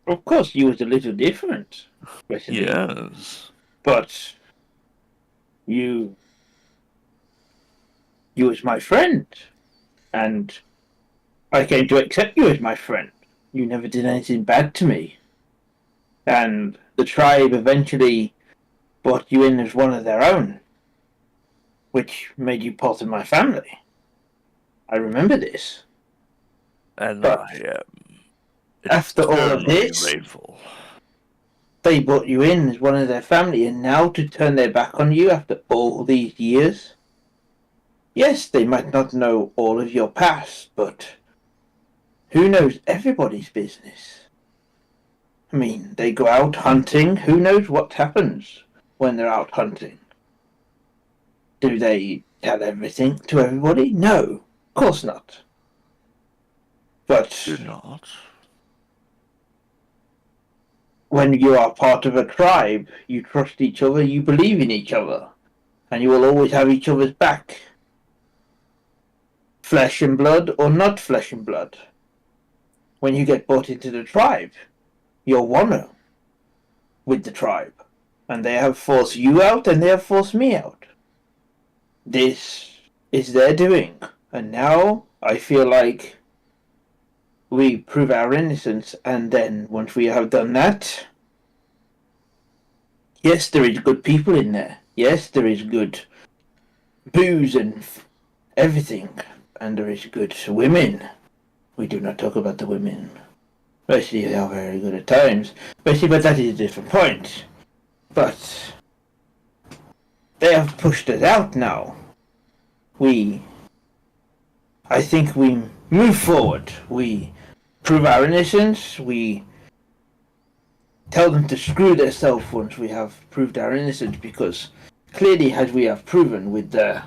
Of course, you was a little different. Basically. Yes. But you was my friend, and I came to accept you as my friend. You never did anything bad to me, and the tribe eventually brought you in as one of their own, which made you part of my family. I remember this. And But I am after all of eternally this, grateful. they brought you in as one of their family, and now to turn their back on you after all these years? Yes, they might not know all of your past, but who knows everybody's business? I mean, they go out hunting, who knows what happens when they're out hunting? Do they tell everything to everybody? No, of course not. But Do not. when you are part of a tribe, you trust each other, you believe in each other, and you will always have each other's back. Flesh and blood or not flesh and blood. When you get brought into the tribe, you're one with the tribe, and they have forced you out and they have forced me out. This is their doing, and now I feel like we prove our innocence, and then once we have done that, yes, there is good people in there. Yes, there is good booze and everything, and there is good women. We do not talk about the women. Basically, they are very good at times. Basically, but that is a different point. But they have pushed us out now. I think we move forward. We prove our innocence. We tell them to screw themselves once we have proved our innocence, because clearly, as we have proven with the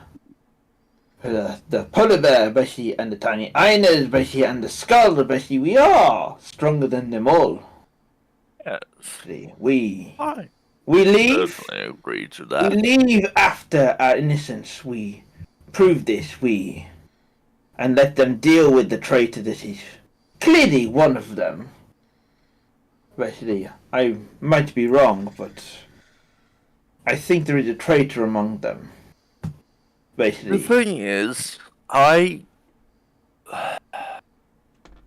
polar bear, basically, and the tiny hyenas, basically, and the skull, basically, we are stronger than them all. Yes. We I leave. certainly agree to We that. leave after our innocence. We prove this. And let them deal with the traitor that is clearly one of them. Basically, I might be wrong, but I think there is a traitor among them. Basically, The thing is, why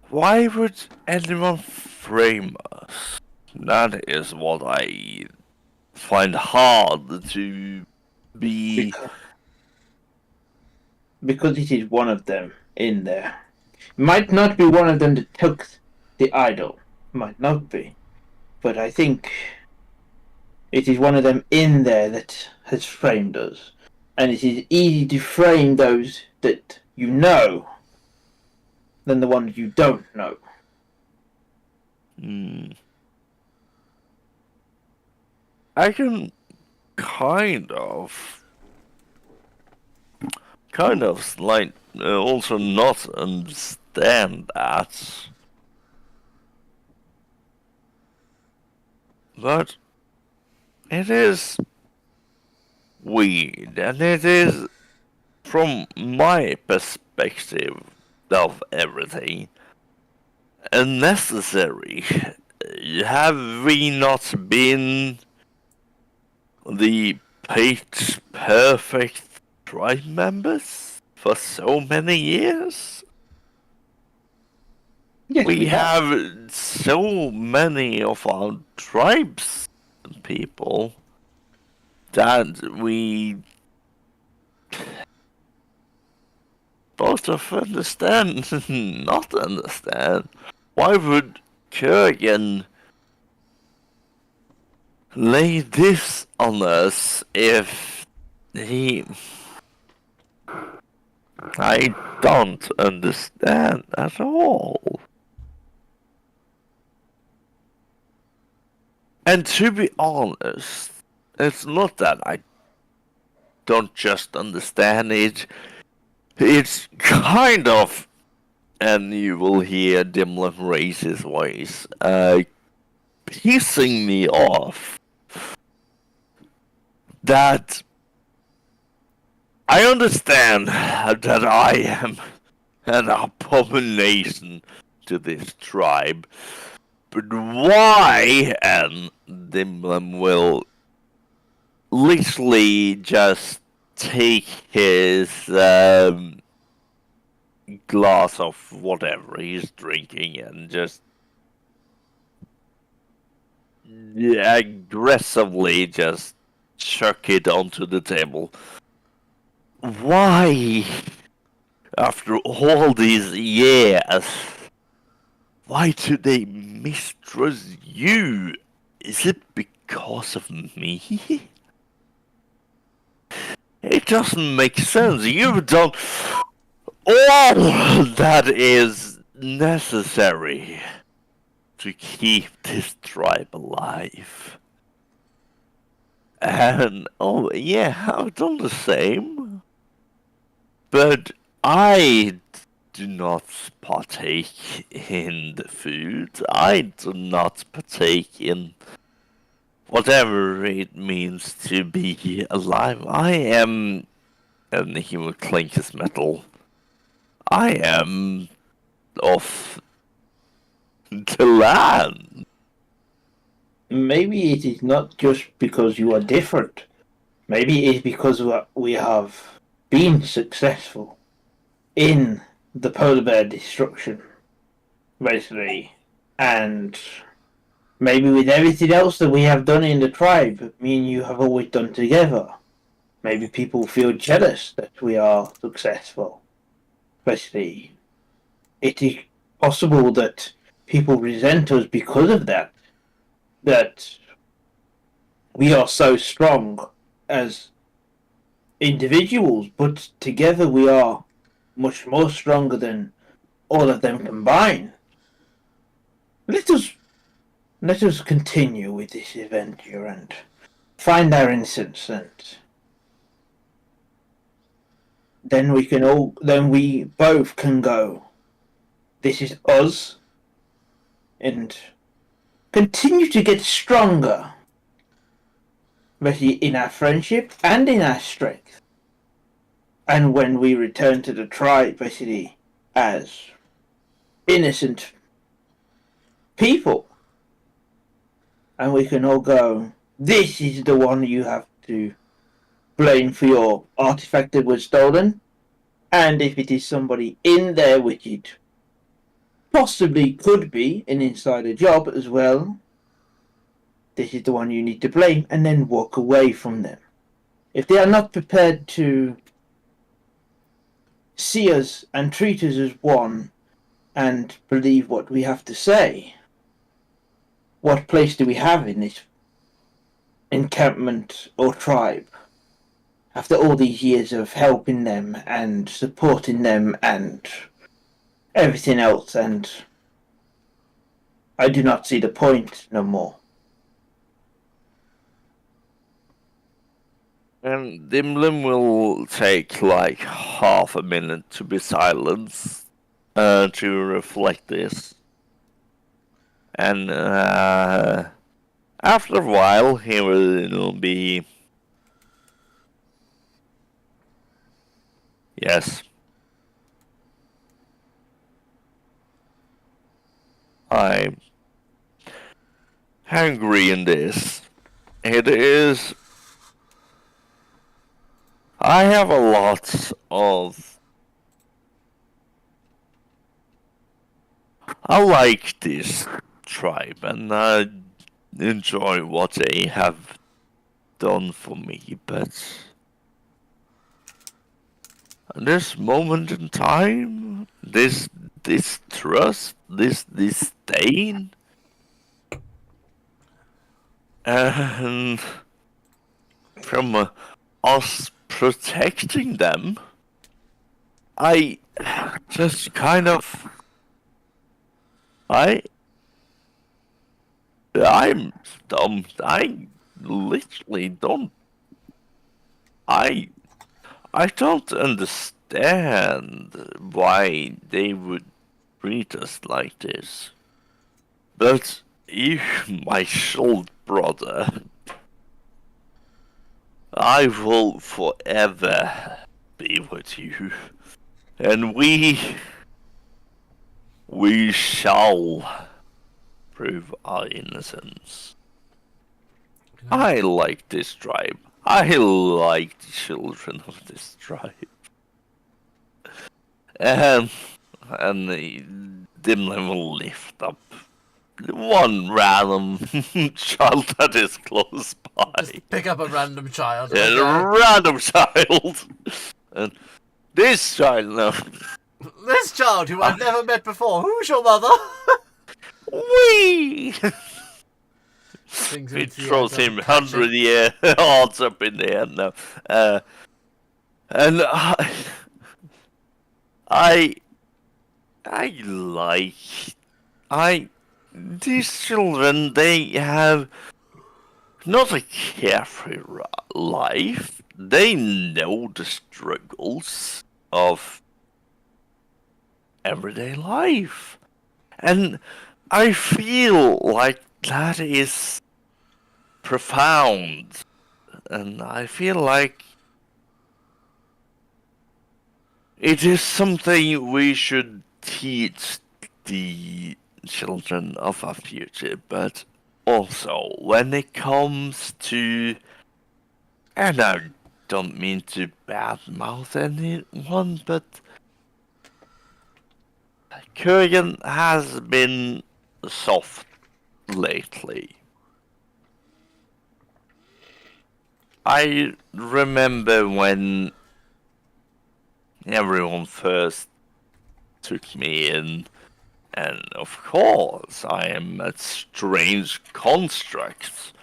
would anyone frame us? That is what I find hard to be... because it is one of them in there. Might not be one of them that took the idol. Might not be. But I think it is one of them in there that has framed us. And it is easy to frame those that you know than the ones you don't know. I can kind of like also not understand that, but it is weird, and it is, from my perspective of everything, unnecessary. Have we not been the pitch perfect tribe members for so many years? Yes, We have so many of our tribes people that we both of understand, not understand. Why would Kurgan lay this on us if he... I don't understand at all. And to be honest, it's not that I don't just understand it. It's kind of, and you will hear Dimlim raise his voice, pissing me off that I understand that I am an abomination to this tribe, but why? And Dimlim will literally just take his glass of whatever he's drinking and just aggressively just chuck it onto the table. Why, after all these years, why do they mistrust you? Is it because of me? It doesn't make sense. You've done all that is necessary to keep this tribe alive. And, oh yeah, I've done the same. But I do not partake in the food. I do not partake in whatever it means to be alive. I am, and he will clink his metal, I am of the land. Maybe it is not just because you are different. Maybe it is because we have been successful in the polar bear destruction, basically. And maybe with everything else that we have done in the tribe, me and you have always done together. Maybe people feel jealous that we are successful. Basically, it is possible that people resent us because of that. That we are so strong as individuals, but together we are much more stronger than all of them combined. Let us continue with this adventure and find our innocence, and then we both can go. This is us, and continue to get stronger, especially in our friendship and in our strength. And when we return to the tribe, basically as innocent people, and we can all go, this is the one you have to blame for your artifact that was stolen, and if it is somebody in there, which it possibly could be an insider job as well, this is the one you need to blame, and then walk away from them. If they are not prepared to see us and treat us as one and believe what we have to say, what place do we have in this encampment or tribe after all these years of helping them and supporting them and everything else, and I do not see the point no more. And Dimlim will take like half a minute to be silent, to reflect this. And after a while, he will be... Yes. I'm angry in this. It is... I have a lot of... I like this tribe and I enjoy what they have done for me, but at this moment in time, this trust, this disdain, and from us protecting them, I just kind of... I'm stumped. I literally don't... I don't understand why they would treat us like this. But you, my soul brother, I will forever be with you. And we shall prove our innocence. I like this tribe. I like the children of this tribe. And the Dimlim will lift up one random child that is close by. Just pick up a random child. Yeah, Okay. a random child. And this child, no. This child who I've never met before. Who's your mother? Wee! Things It into the throws air, him doesn't catch 100 year odds up in the air now. And these children, they have not a carefree life. They know the struggles of everyday life. And I feel like that is profound. And I feel like it is something we should teach the children of our future, but also when it comes to... And I don't mean to badmouth anyone, but Kurgan has been soft lately. I remember when everyone first took me in, and of course I am a strange construct.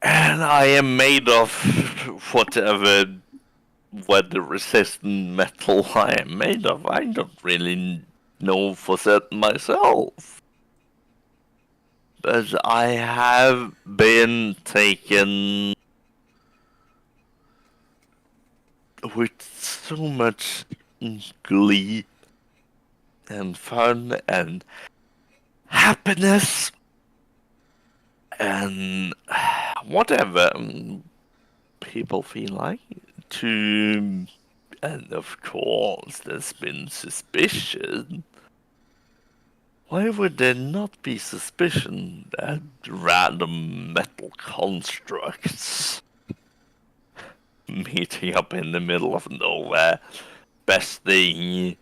And I am made of whatever weather-resistant metal I am made of. I don't really know for certain myself. But I have been taken with so much glee and fun and happiness and whatever people feel like to... And of course there's been suspicion. Why would there not be suspicion that random metal constructs meeting up in the middle of nowhere, besting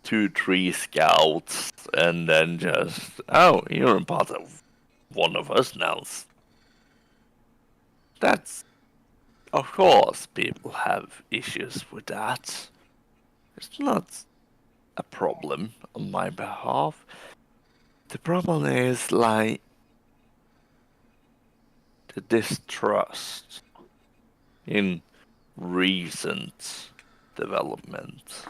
2-3 scouts, and then just, oh, you're a part of one of us now. That's... Of course, people have issues with that. It's not a problem on my behalf. The problem is, like, the distrust in recent development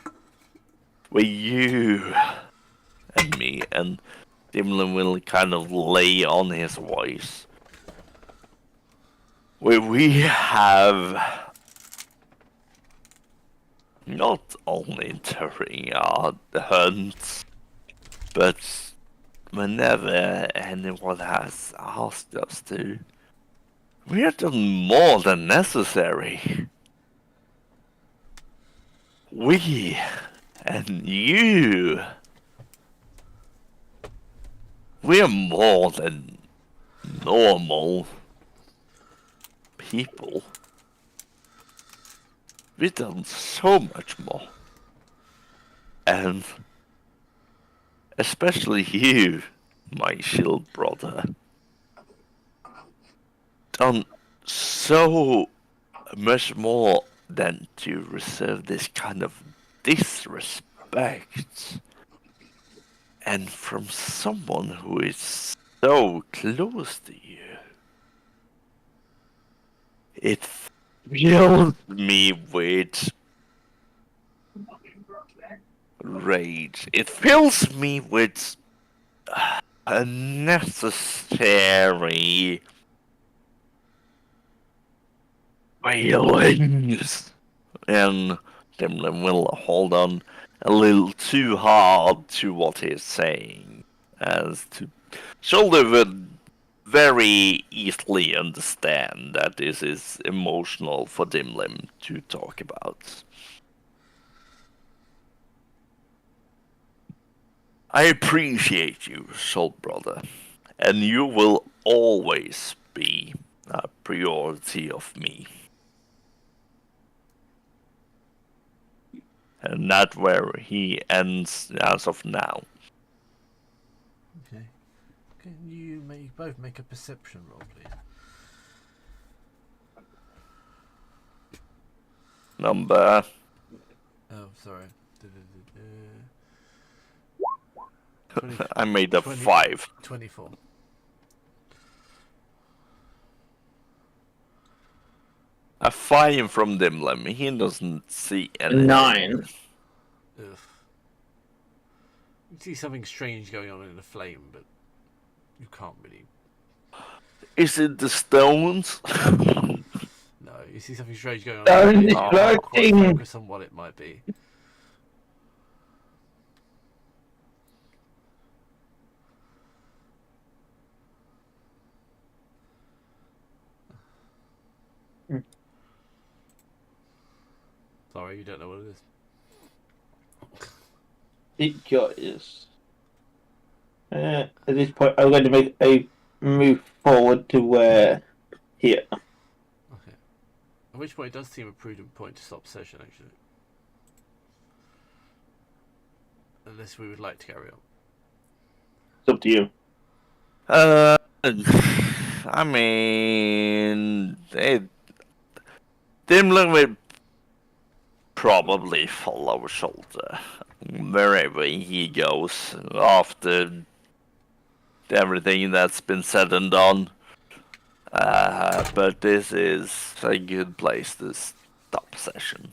where you and me and Dimlin will kind of lay on his voice. Where we have not only during our hunts, but whenever anyone has asked us to, we have done more than necessary. We and you, we are more than normal people. We've done so much more. And especially you, my shield brother, done so much more than to reserve this kind of disrespect. And from someone who is so close to you. It fills me with rage. It fills me with unnecessary feelings. And Dimlin will hold on a little too hard to what he's saying, as to Shoulder would very easily understand that this is emotional for Dimlim to talk about. I appreciate you, Soul Brother, and you will always be a priority of me. And that's where he ends as of now. Okay. Can you both make a perception roll, please? Number... Oh, sorry. I made a 20 5. 24. A 5 from Dimlim. He doesn't see anything. 9. Ugh. You see something strange going on in the flame, but you can't really. Is it the stones? No, you see something strange going on. Don't You can't quite floating. focus on what it might be. Sorry, you don't know what it is. It is. At this point, I'm going to make a move forward to here. Okay. At which point it does seem a prudent point to stop session, actually. Unless we would like to carry on. It's up to you. I mean, Dimlim will probably follow Shoulder wherever he goes after everything that's been said and done. But this is a good place to stop session.